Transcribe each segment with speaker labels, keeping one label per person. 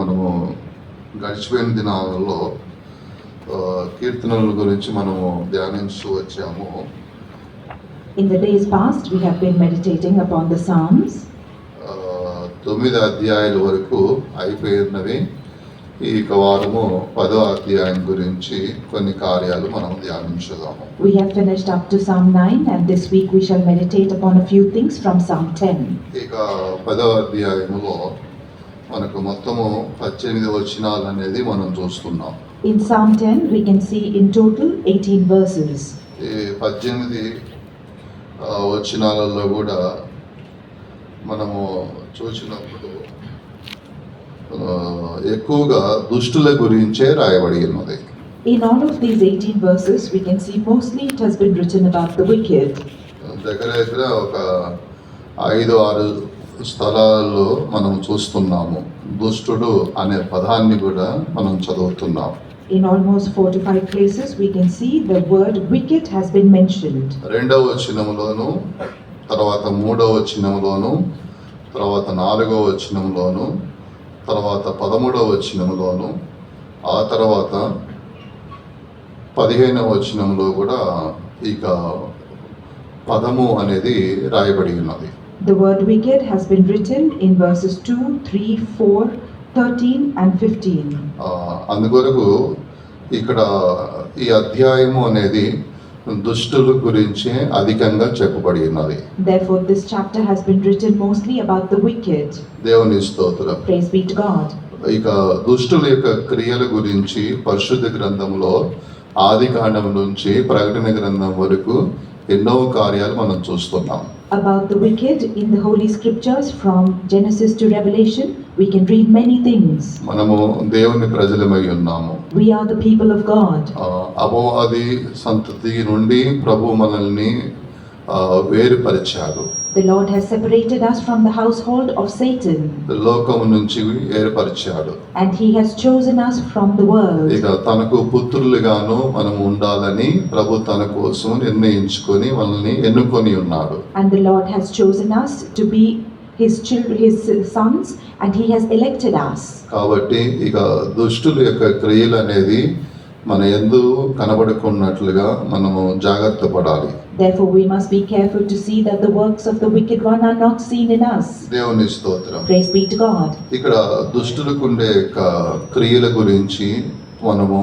Speaker 1: మనము గడిచిపోయిన దినాలలో కీర్తనల గురించి మనము ధ్యానించు వచ్చాము.
Speaker 2: In the days past, we have been meditating upon the Psalms.
Speaker 1: 9 అధ్యాయాల వరకు అయిపోయినవి. ఈ వారము 10వ అధ్యాయం గురించి కొన్ని కార్యాలు మనం ధ్యానించుదాము.
Speaker 2: We have finished up to Psalm 9 and this week we shall meditate upon a few things from Psalm 10.
Speaker 1: ఇక 10వ అధ్యాయములో మనకు మొత్తము 18 వచనాలు అనేది మనం చూస్తున్నాం.
Speaker 2: In Psalm 10 we can see in total 18 verses.
Speaker 1: ఈ 18 వచనాలలో కూడా మనము చూసినప్పుడు ఎక్కువగా దుష్టుల గురించే రాయబడి ఉన్నది.
Speaker 2: In all of these 18 verses we can see mostly it has been written about the wicked.
Speaker 1: దగ్గర ఒక 5-6 స్థలాల్లో మనం చూస్తున్నాము దుష్టుడు అనే పదాన్ని కూడా మనం చదువుతున్నాం.
Speaker 2: In almost 4 to 5 places we can see the word wicked has been mentioned.
Speaker 1: 2వ వచనంలోను, తర్వాత 3వ వచనంలోను, తర్వాత 4వ వచనంలోను, తర్వాత 13వ వచనంలోను, ఆ తర్వాత 15వ వచనంలో కూడా ఇక పదము అనేది రాయబడి ఉన్నది.
Speaker 2: The word wicked has been written in verses 2, 3, 4, 13 and 15.
Speaker 1: అందుకొరకు ఇక్కడ ఈ అధ్యాయము అనేది దుష్టుల గురించి అధికంగా చెప్పబడి ఉన్నది.
Speaker 2: Therefore this chapter has been written mostly about the wicked.
Speaker 1: దేవుని స్తోత్రం.
Speaker 2: Praise be to God.
Speaker 1: ఇక దుష్టుల యొక్క క్రియల గురించి పరిశుద్ధ గ్రంథంలో ఆదికాండం నుంచి ప్రకటన గ్రంథం వరకు ఎన్నో కార్యాలు మనం చూస్తున్నాం.
Speaker 2: About the wicked in the Holy Scriptures from Genesis to Revelation we can read many things.
Speaker 1: మనము దేవుని ప్రజలమై ఉన్నాము.
Speaker 2: We are the people of God.
Speaker 1: అపవాది సంతతి నుండి ప్రభు మనల్ని వేరుపరిచారు.
Speaker 2: The Lord has separated us from the household of Satan.
Speaker 1: లోకము నుంచి వేరుపరిచాడు.
Speaker 2: And he has chosen us from the world.
Speaker 1: ఇక తనకు పుత్రులుగాను మనం ఉండాలని ప్రభు తన కోసం నిర్ణయించుకొని మనల్ని ఎన్నుకొని ఉన్నాడు.
Speaker 2: And the Lord has chosen us to be his children, his sons, and he has elected us.
Speaker 1: కాబట్టి ఇక దుష్టుల యొక్క క్రియలు అనేది మన యందు కనబడకున్నట్లుగా మనము జాగ్రత్త పడాలి.
Speaker 2: Therefore we must be careful to see that the works of the wicked one are not seen in us.
Speaker 1: దేవుని స్తోత్రం.
Speaker 2: Praise be to God.
Speaker 1: ఇక్కడ దుష్టులకు ఉండే క్రియల గురించి మనము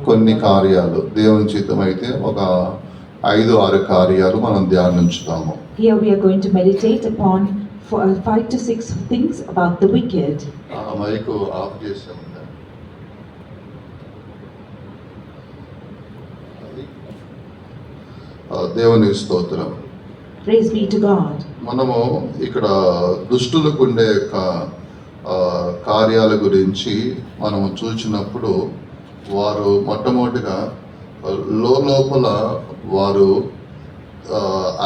Speaker 1: కొన్ని కార్యాలు దేవుని చిత్తమైతే ఒక 5-6 కార్యాలు మనం ధ్యానించుతాము.
Speaker 2: Here we are going to meditate upon 5 to 6 things about the wicked.
Speaker 1: Mic off చేసాము. దేవుని స్తోత్రం.
Speaker 2: Praise be to God.
Speaker 1: మనము ఇక్కడ దుష్టులకు ఉండే కార్యాల గురించి మనము చూసినప్పుడు వారు మొట్టమొదటిగా లోపల వారు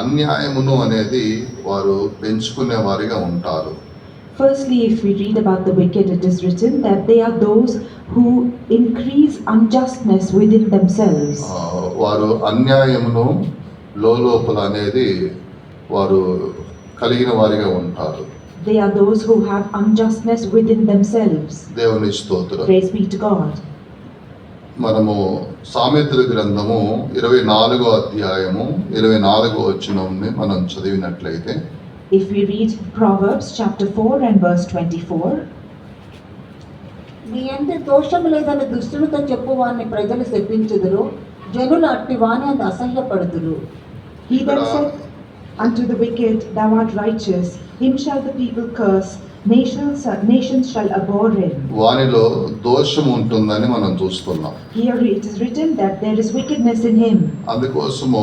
Speaker 1: అన్యాయమును అనేది వారు పెంచుకునే వారిగా ఉంటారు.
Speaker 2: Firstly, if we read about the wicked, it is written that they are those who increase unjustness within themselves.
Speaker 1: వారు అన్యాయమును లోపల అనేది వారు కలిగిన వారిగా ఉంటారు.
Speaker 2: They are those who have unjustness within themselves.
Speaker 1: దేవుని స్తోత్రం.
Speaker 2: Praise be to God.
Speaker 1: మనము సామెతల గ్రంథము 24వ అధ్యాయము 24వ వచనాన్ని మనం చదివినట్లయితే,
Speaker 2: if we read Proverbs chapter 4 and verse 24,
Speaker 3: నీ యందు దోషము లేదని దుష్టులతో చెప్పువారిని ప్రజలు శపించుదురు, జనులు అట్టి వాని అందు అసహ్యపడుదురు.
Speaker 2: he that said unto the wicked, thou art righteous, him shall the people curse, nations shall abhor him.
Speaker 1: వానిలో దోషం ఉంటుందని మనం చూస్తున్నాం.
Speaker 2: Here it is written that there is wickedness in him.
Speaker 1: అందుకోసము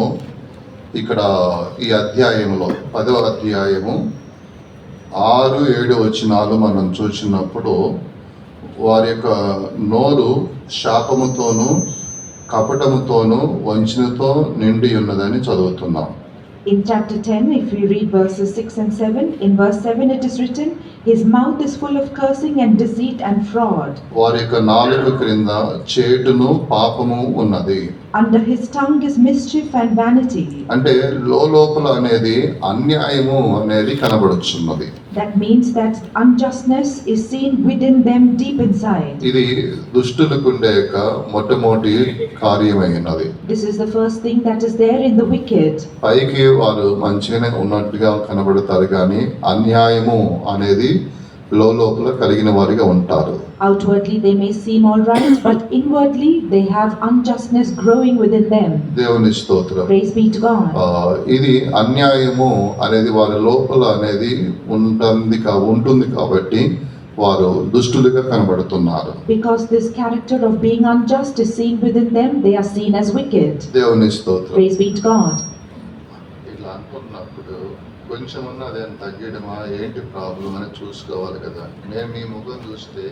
Speaker 1: ఇక్కడ ఈ అధ్యాయంలో 10వ అధ్యాయము 6-7 వచనాలు మనం చూసినప్పుడు వారి యొక్క నోరు శాపముతోనూ కపటముతోనూ వంచనతో నిండి ఉన్నదని చదువుతున్నాం.
Speaker 2: In chapter 10, if we read verses 6 and 7, in verse 7 it is written, his mouth is full of cursing and deceit and fraud.
Speaker 1: వారి యొక్క నాలుక క్రింద చేటును పాపము ఉన్నది.
Speaker 2: Under his tongue is mischief and vanity.
Speaker 1: అంటే లోపల అనేది అన్యాయము అనేది కనబడుచున్నది.
Speaker 2: That means that unjustness is seen within them deep inside.
Speaker 1: ఇది దుష్టులకు ఉండే యొక్క మొట్టమొదటి కార్యమైనది.
Speaker 2: This is the first thing that is there in the wicked.
Speaker 1: పైకి వారు మంచిగానే ఉన్నట్టుగా కనబడతారు కానీ అన్యాయము అనేది లోపల కలిగిన వారిగా ఉంటారు.
Speaker 2: Outwardly they may seem all right, but inwardly they have unjustness growing within them.
Speaker 1: దేవుని స్తోత్రం.
Speaker 2: Praise be to God.
Speaker 1: ఇది అన్యాయము అనేది వారి లోపల అనేది ఉంటుంది కాబట్టి వారు దుష్టులుగా కనబడుతున్నారు.
Speaker 2: Because this character of being unjust is seen within them, they are seen as wicked.
Speaker 1: దేవుని స్తోత్రం.
Speaker 2: Praise be to God.
Speaker 1: ఇలా అనుకున్నప్పుడు కొంచెం అదే తగ్గడమా ఏంటి ప్రాబ్లం అని చూసుకోవాలి కదా. నేను మీ ముఖం చూస్తే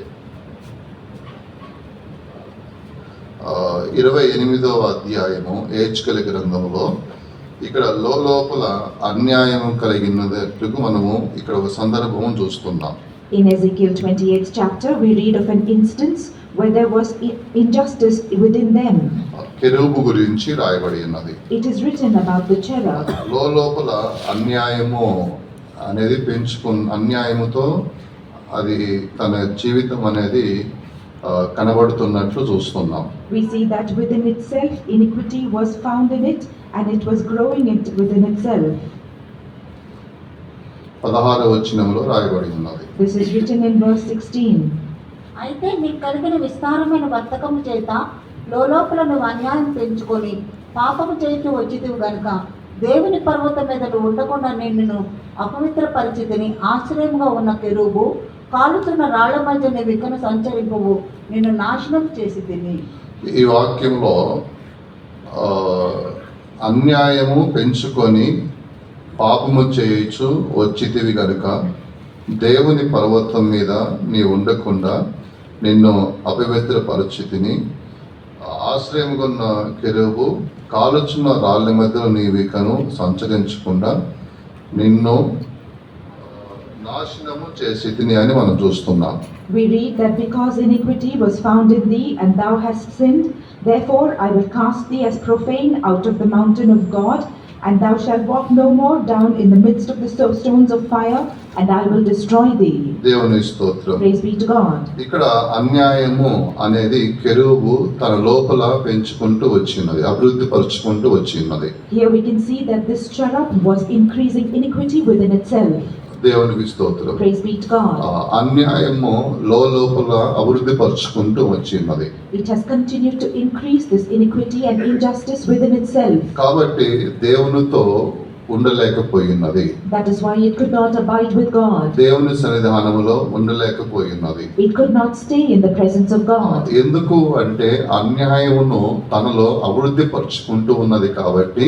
Speaker 1: 28వ అధ్యాయము ఏజ్కేలు గ్రంథంలో ఇక్కడ లోపల అన్యాయం కలిగినట్టుకు మనము ఇక్కడ ఒక సందర్భం చూస్తున్నాం.
Speaker 2: In Ezekiel 28th chapter, we read of an instance where there was injustice within them.
Speaker 1: కెరూబు గురించి రాయబడి ఉన్నది.
Speaker 2: It is written about the cherub.
Speaker 1: లోపల అన్యాయము అనేది అన్యాయముతో అది తన జీవితం అనేది కనబడుతున్నట్లు చూస్తున్నాం.
Speaker 2: We see that within itself iniquity was found in it and it was growing it within itself.
Speaker 1: 16వ వచనంలో రాయబడి ఉన్నది.
Speaker 2: This is written in verse 16.
Speaker 3: అయితే నీకు కలిగిన విస్తారమైన వర్తకము చేత లోపల నువ్వు అన్యాయం పెంచుకొని పాపము చేయుచు వచ్చితివి గనుక దేవుని పర్వతం మీద నువ్వు ఉండకుండా నిన్ను అపవిత్ర పరిస్థితిని ఆశ్రయంగా ఉన్న కెరూబు కాలుతున్న రాళ్ల మధ్య నీ విక్కను సంచరింపువు నిన్ను నాశనం చేసి తిని.
Speaker 1: ఈ వాక్యంలో అన్యాయము పెంచుకొని పాపము చేయొచ్చు వచ్చితివి గనుక దేవుని పర్వతం మీద నీ ఉండకుండా నిన్ను అపవిత్ర పరిస్థితిని ఆశ్రయముగా ఉన్న కెరూబు కాలుచున్న రాళ్ళ మధ్య నీ వికను సంచరించకుండా నిన్ను నాశనము చేసి తిని అని మనం చూస్తున్నాం.
Speaker 2: We read that because iniquity was found in thee and thou hast sinned, therefore I will cast thee as profane out of the mountain of God, and thou shalt walk no more down in the midst of the stones of fire, and I will destroy thee.
Speaker 1: దేవుని స్తోత్రం.
Speaker 2: Praise be to God.
Speaker 1: ఇక్కడ అన్యాయము అనేది కెరూబు తన లోపల పెంచుకుంటూ వచ్చినది, అభివృద్ధి పరుచుకుంటూ వచ్చినది.
Speaker 2: Here we can see that this cherub was increasing iniquity within itself.
Speaker 1: దేవునికి స్తోత్రం.
Speaker 2: Praise be to God.
Speaker 1: అన్యాయము లోపల అభివృద్ధి పరుచుకుంటూ వచ్చినది.
Speaker 2: It has continued to increase this iniquity and injustice within itself.
Speaker 1: కాబట్టి దేవునితో ఉండలేకపోయినది.
Speaker 2: That is why it could not abide with God.
Speaker 1: దేవుని సన్నిధానములో ఉండలేకపోయినది.
Speaker 2: It could not stay in the presence of God.
Speaker 1: ఎందుకు అంటే అన్యాయమును తనలో అభివృద్ధి పరుచుకుంటూ ఉన్నది కాబట్టి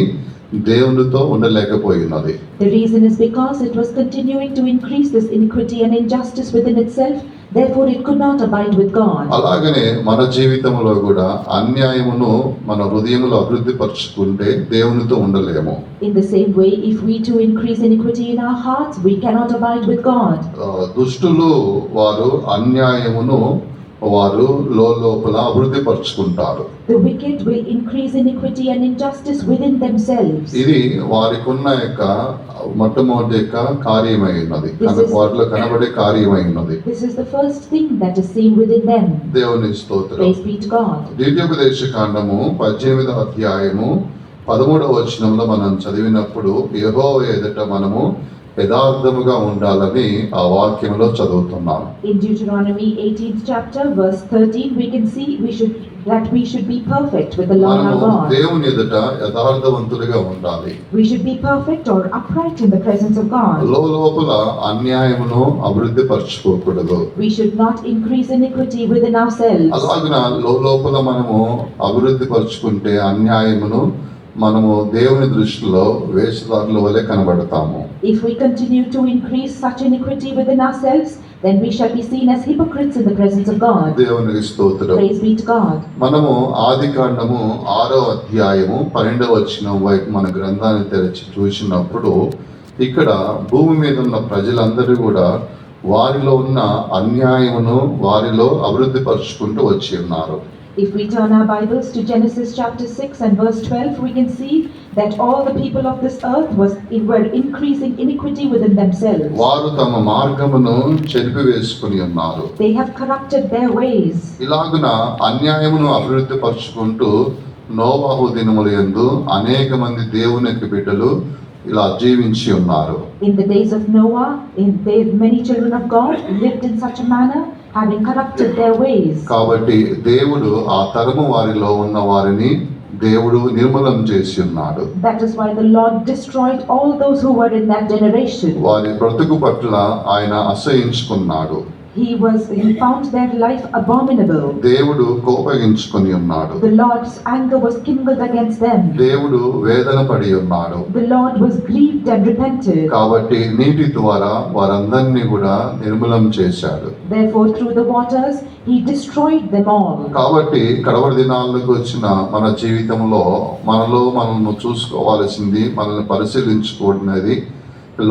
Speaker 1: దేవునితో ఉండలేకపోయినది.
Speaker 2: The reason is because it was continuing to increase this iniquity and injustice within itself, therefore it could not abide with God.
Speaker 1: అలాగనే మన జీవితంలో కూడా అన్యాయమును మన హృదయంలో అభివృద్ధి పరుచుకుంటే దేవునితో ఉండలేము.
Speaker 2: In the same way, if we too increase iniquity in our hearts, we cannot abide with God.
Speaker 1: దుష్టులు వారు అన్యాయమును వారు లోపల అభివృద్ధి పరుచుకుంటారు.
Speaker 2: The wicked will increase iniquity and injustice within themselves.
Speaker 1: ఇది వారికి ఉన్న యొక్క మొట్టమొదటి యొక్క కార్యమై ఉన్నది, వారిలో కనబడే కార్యమై ఉన్నది.
Speaker 2: This is the first thing that is seen within them.
Speaker 1: దేవుని స్తోత్రం.
Speaker 2: Praise be to God.
Speaker 1: ద్వితీయోపదేశ కాండము 18వ అధ్యాయము 13వ వచనంలో మనం చదివినప్పుడు యెహోవా ఎదుట మనము యథార్థముగా ఉండాలని ఆ వాక్యంలో చదువుతున్నాం.
Speaker 2: In Deuteronomy 18th chapter verse 13 we can see we should be perfect with the Lord our God.
Speaker 1: దేవుని ఎదుట యథార్థవంతులుగా ఉండాలి.
Speaker 2: We should be perfect or upright in the presence of God.
Speaker 1: లోపల అన్యాయమును అభివృద్ధి పరచుకోకూడదు.
Speaker 2: We should not increase iniquity within ourselves.
Speaker 1: అలాగున లోపల మనము అభివృద్ధి పరుచుకుంటే అన్యాయమును మనము దేవుని దృష్టిలో వేషధారుల వలె కనబడతాము.
Speaker 2: If we continue to increase such iniquity within ourselves, then we shall be seen as hypocrites in the presence of God.
Speaker 1: దేవునికి స్తోత్రం.
Speaker 2: Praise be to God.
Speaker 1: మనము ఆదికాండము 6వ అధ్యాయము 12వ వచనం వైపు మన గ్రంథాన్ని తెరిచి చూసినప్పుడు ఇక్కడ భూమి మీద ఉన్న ప్రజలందరూ కూడా వారిలో ఉన్న అన్యాయమును వారిలో అభివృద్ధి పరుచుకుంటూ వచ్చి ఉన్నారు.
Speaker 2: If we turn our Bibles to Genesis chapter 6 and verse 12, we can see that all the people of this earth were increasing iniquity within themselves.
Speaker 1: వారు తమ మార్గమును చెరిపివేసుకుని ఉన్నారు.
Speaker 2: They have corrupted their ways.
Speaker 1: ఇలాగున అన్యాయమును అభివృద్ధి పరుచుకుంటూ నోవాహు దినముల యందు అనేక మంది దేవునికి బిడ్డలు ఇలా జీవించి ఉన్నారు.
Speaker 2: In the days of Noah, many children of God lived in such a manner, having corrupted their ways.
Speaker 1: కాబట్టి దేవుడు ఆ తరము వారిలో ఉన్న వారిని దేవుడు నిర్మూలం చేసి ఉన్నాడు.
Speaker 2: That is why the Lord destroyed all those who were in that generation.
Speaker 1: వారి బ్రతుకు పట్ల ఆయన అసహించుకున్నాడు.
Speaker 2: He found their life abominable.
Speaker 1: దేవుడు కోపగించుకొని ఉన్నాడు.
Speaker 2: The Lord's anger was kindled against them.
Speaker 1: దేవుడు వేదన పడి ఉన్నాడు.
Speaker 2: The Lord was grieved and repented.
Speaker 1: కాబట్టి నీటి ద్వారా వారందరినీ కూడా నిర్మూలం చేశాడు.
Speaker 2: Therefore, through the waters, He destroyed them all.
Speaker 1: కాబట్టి కడవరి దినాలకు వచ్చిన మన జీవితంలో మనల్ని చూసుకోవాల్సింది, మనల్ని పరిశీలించుకోవడనేది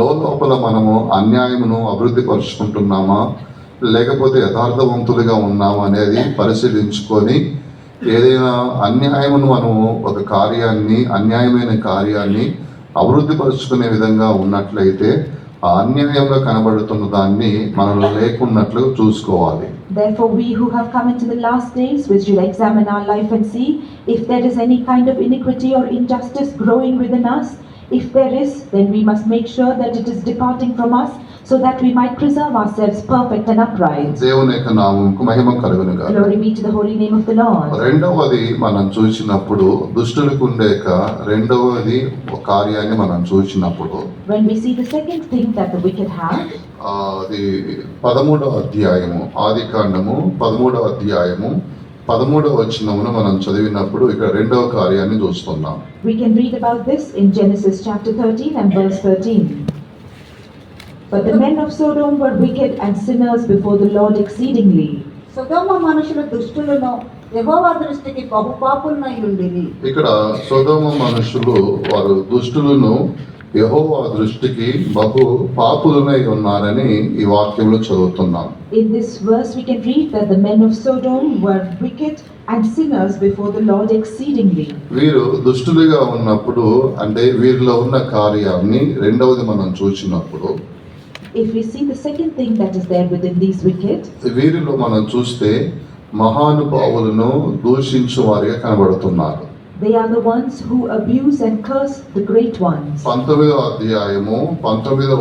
Speaker 1: లోపల మనము అన్యాయమును అభివృద్ధి పరుచుకుంటున్నామా లేకపోతే యథార్థవంతులుగా ఉన్నామా అనేది పరిశీలించుకొని ఏదైనా అన్యాయమును మనము ఒక అన్యాయమైన కార్యాన్ని అభివృద్ధి పరుచుకునే విధంగా ఉన్నట్లయితే ఆ అన్యాయంగా కనబడుతున్న దాన్ని మనలో లేకున్నట్లు చూసుకోవాలి.
Speaker 2: Therefore, we who have come into the last days, we should examine our life and see if there is any kind of iniquity or injustice growing within us. If there is, then we must make sure that it is departing from us, so that we might preserve ourselves perfect and upright.
Speaker 1: దేవుని యొక్క నామముకు మహిమ కలుగును గాక.
Speaker 2: Glory be to the holy name of the Lord.
Speaker 1: రెండవది మనం చూసినప్పుడు దుష్టులకు ఉండే రెండవది కార్యాన్ని మనం చూసినప్పుడు
Speaker 2: When we see the second thing that the wicked have,
Speaker 1: అది 13వ అధ్యాయము ఆదికాండము 13వ అధ్యాయము 13వ వచనమును మనం చదివినప్పుడు ఇక్కడ రెండవ కార్యాన్ని చూస్తున్నాం.
Speaker 2: we can read about this in Genesis chapter 13 and verse 13. But the men of Sodom were wicked and sinners before the Lord exceedingly.
Speaker 3: సొదొమ మనుషులు దుష్టులను యెహోవా దృష్టికి బహుపాపులనై ఉండిరి.
Speaker 1: ఇక్కడ సొదొమ మనుషులు వారు దుష్టులను యెహోవా దృష్టికి బహు పాపులనై ఉన్నారని ఈ వాక్యంలో చదువుతున్నాం.
Speaker 2: In this verse we can read that the men of Sodom were wicked and sinners before the Lord exceedingly.
Speaker 1: వీరు దుష్టులుగా ఉన్నప్పుడు అంటే వీరిలో ఉన్న కార్యాన్ని రెండవది మనం చూసినప్పుడు
Speaker 2: If we see the second thing that is there within these wicked,
Speaker 1: వీరిలో మనం చూస్తే మహానుభావులను దూషించు వారిగా కనబడుతున్నారు.
Speaker 2: they are the ones who abuse and curse the great ones.
Speaker 1: 19వ అధ్యాయము 9వ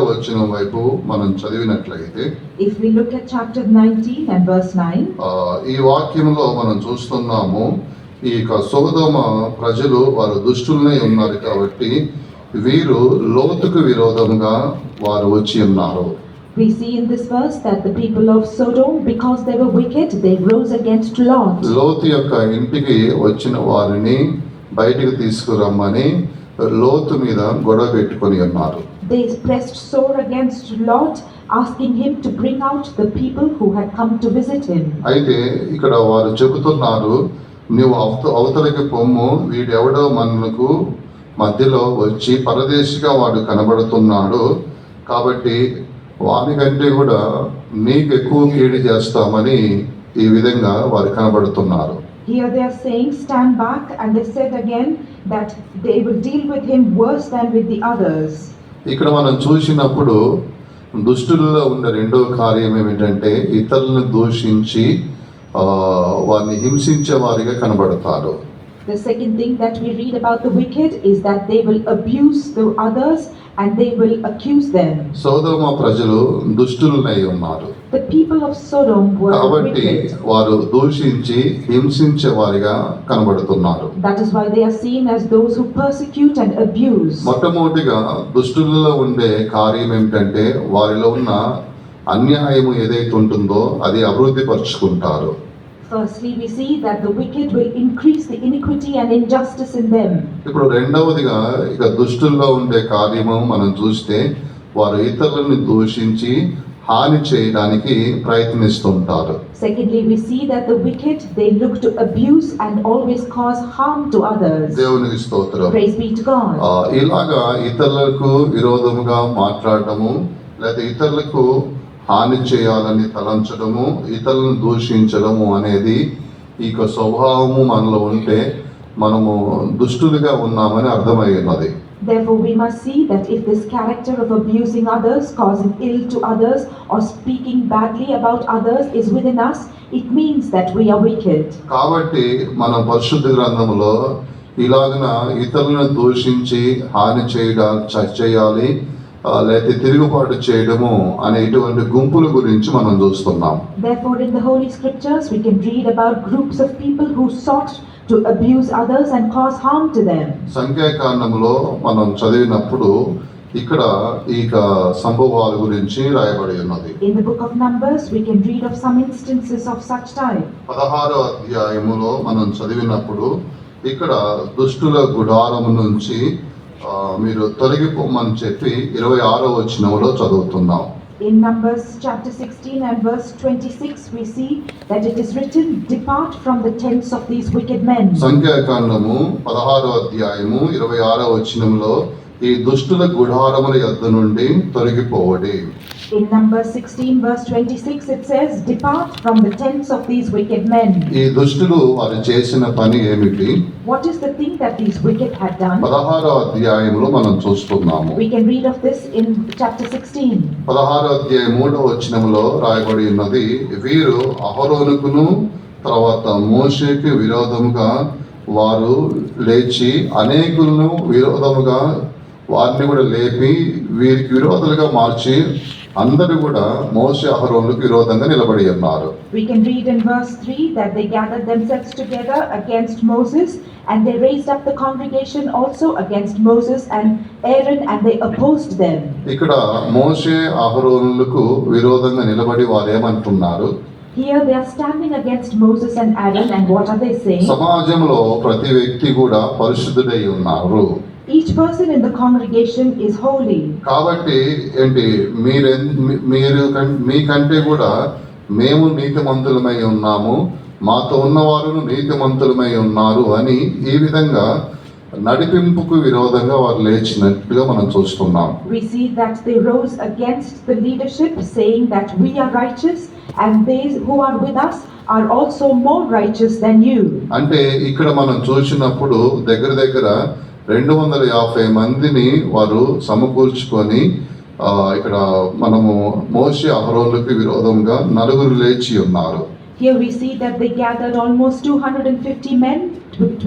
Speaker 1: వచనం వైపు మనం చదివినట్లయితే
Speaker 2: If we look at chapter 19 and verse 9,
Speaker 1: ఈ వాక్యంలో మనం చూస్తున్నాము ఈ సొదొమ ప్రజలు వారు దుష్టులై ఉన్నారు కాబట్టి వీరు లోతుకు విరోధంగా వారు వచ్చి ఉన్నారు.
Speaker 2: we see in this verse that the people of Sodom, because they were wicked, they rose against Lot.
Speaker 1: లోతు యొక్క ఇంటికి వచ్చిన వారిని బయటికి తీసుకురమ్మని లోతు మీద గొడవ పెట్టుకొని ఉన్నారు.
Speaker 2: They pressed sore against Lot, asking him to bring out the people who had come to visit him.
Speaker 1: అయితే ఇక్కడ వారు చెబుతున్నారు, నువ్వు అవతలకి పొమ్ము, వీడెవడో మనకు మధ్యలో వచ్చి పరదేశిగా వాడు కనబడుతున్నాడు కాబట్టి వానికంటే కూడా నీకు ఎక్కువ కీడు చేస్తామని ఈ విధంగా వారు కనబడుతున్నారు.
Speaker 2: Here they are saying, stand back, and they said again that they will deal with him worse than with the others.
Speaker 1: ఇక్కడ మనం చూసినప్పుడు దుష్టులలో ఉన్న రెండవ కార్యం ఏమిటంటే ఇతరులను దూషించి వారిని హింసించే వారిగా కనబడతారు.
Speaker 2: The second thing that we read about the wicked is that they will abuse the others and they will accuse them.
Speaker 1: సొదొమ ప్రజలు దుష్టులై ఉన్నారు.
Speaker 2: The people of Sodom were
Speaker 1: కాబట్టి
Speaker 2: wicked.
Speaker 1: వారు దూషించి హింసించే వారిగా కనబడుతున్నారు.
Speaker 2: That is why they are seen as those who persecute and abuse.
Speaker 1: మొట్టమొదటిగా దుష్టులలో ఉండే కార్యం ఏమిటంటే వారిలో ఉన్న అన్యాయము ఏదైతే ఉంటుందో అది అభివృద్ధి పరుచుకుంటారు.
Speaker 2: Firstly, we see that the wicked will increase the iniquity and injustice in them.
Speaker 1: ఇప్పుడు రెండవదిగా ఇక దుష్టుల్లో ఉండే కార్యము మనం చూస్తే వారు ఇతరులను దూషించి హాని చేయడానికి ప్రయత్నిస్తుంటారు.
Speaker 2: Secondly, we see that the wicked, they look to abuse and always cause harm to others.
Speaker 1: దేవునికి స్తోత్రం.
Speaker 2: Praise be to God.
Speaker 1: ఇలాగా ఇతరులకు విరోధముగా మాట్లాడటము లేదా ఇతరులకు హాని చేయాలని తలంచడము, ఇతరులను దూషించడము అనేది ఈ స్వభావము మనలో ఉంటే మనము దుష్టులుగా ఉన్నామని అర్థమై ఉన్నది.
Speaker 2: Therefore, we must see that if this character of abusing others, causing ill to others, or speaking badly about others is within us, it means that we are wicked.
Speaker 1: కాబట్టి మనం పరిశుద్ధ గ్రంథములో ఇలాగన ఇతరులను దూషించి హాని చేయాలి లేకపోతే తిరుగుబాటు చేయడము అనే ఇటువంటి గుంపుల గురించి మనం చూస్తున్నాం.
Speaker 2: Therefore, in the Holy Scriptures, we can read about groups of people who sought to abuse others and cause harm to them.
Speaker 1: సంఖ్యాకాండములో మనం చదివినప్పుడు ఇక్కడ ఈ సంభవాల గురించి రాయబడి ఉన్నది.
Speaker 2: In the book of Numbers, we can read of some instances of such type.
Speaker 1: 16వ అధ్యాయములో మనం చదివినప్పుడు ఇక్కడ దుష్టుల గుడారము నుంచి మీరు తొలగిపోమని చెప్పి 26వ వచనములో చదువుతున్నాం.
Speaker 2: In Numbers chapter 16 and verse 26, we see that it is written, "Depart from the tents of these wicked men."
Speaker 1: సంఖ్యాకాండము 16వ అధ్యాయము 26వ వచనములో ఈ దుష్టుల గుడారముల యొద్ద నుండి తొలగిపోవడి.
Speaker 2: In Numbers 16 verse 26, it says, "Depart from the tents of these wicked men."
Speaker 1: ఈ దుష్టులు వారు చేసిన పని ఏమిటి?
Speaker 2: What is the thing that these wicked had done?
Speaker 1: 16వ అధ్యాయంలో మనం చూస్తున్నాము.
Speaker 2: We can read of this in chapter 16.
Speaker 1: 16వ అధ్యాయం 3వ వచనములో రాయబడి ఉన్నది, వీరు అహరోనుకును తర్వాత మోషేకి విరోధముగా వారు లేచి అనేకులను విరోధముగా వారిని కూడా లేపి వీరికి విరోధులుగా మార్చి అందరూ కూడా మోషే అహరోనులకు విరోధంగా నిలబడి ఉన్నారు.
Speaker 2: We can read in verse 3 that they gathered themselves together against Moses, and they raised up the congregation also against Moses and Aaron, and they opposed them.
Speaker 1: ఇక్కడ మోషే అహరోనులకు విరోధంగా నిలబడి వారు ఏమంటున్నారు?
Speaker 2: Here they are standing against Moses and Aaron, and what are they saying?
Speaker 1: సమాజంలో ప్రతి వ్యక్తి కూడా పరిశుద్ధుడై ఉన్నారు.
Speaker 2: Each person in the congregation is holy.
Speaker 1: కాబట్టి ఏంటి మీకంటే కూడా మేము నీతిమంతులమై ఉన్నాము, మాతో ఉన్నవారు నీతిమంతులమై ఉన్నారు అని ఈ విధంగా నడిపింపుకు విరోధంగా వారు లేచినట్టుగా మనం చూస్తున్నాం.
Speaker 2: We see that they rose against the leadership, saying that we are righteous and they who are with us are also more righteous than you.
Speaker 1: అంటే ఇక్కడ మనం చూసినప్పుడు దగ్గర 250 మందిని వారు సమకూర్చుకొని ఇక్కడ మనము మోషే అహరోనులకు విరోధంగా నలుగురు లేచి ఉన్నారు.
Speaker 2: Here we see that they gathered almost 250 men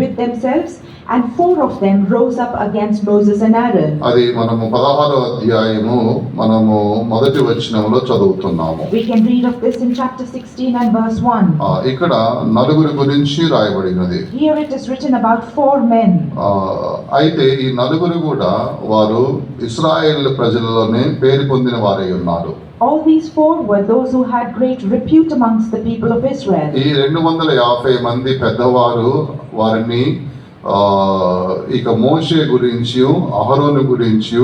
Speaker 2: with themselves, and 4 of them rose up against Moses and Aaron.
Speaker 1: అది మనము 16వ అధ్యాయము మనము మొదటి వచనంలో చదువుతున్నాము.
Speaker 2: We can read of this in chapter 16 and verse 1.
Speaker 1: ఇక్కడ నలుగురి గురించి రాయబడినది.
Speaker 2: Here it is written about 4 men.
Speaker 1: అయితే ఈ నలుగురు కూడా వారు ఇశ్రాయేలు ప్రజలలోనే పేరు పొందిన వారై ఉన్నారు.
Speaker 2: All these 4 were those who had great repute amongst the people of Israel.
Speaker 1: ఈ 250 మంది పెద్దవారు వారిని ఇక మోషే గురించి అహరోను గురించి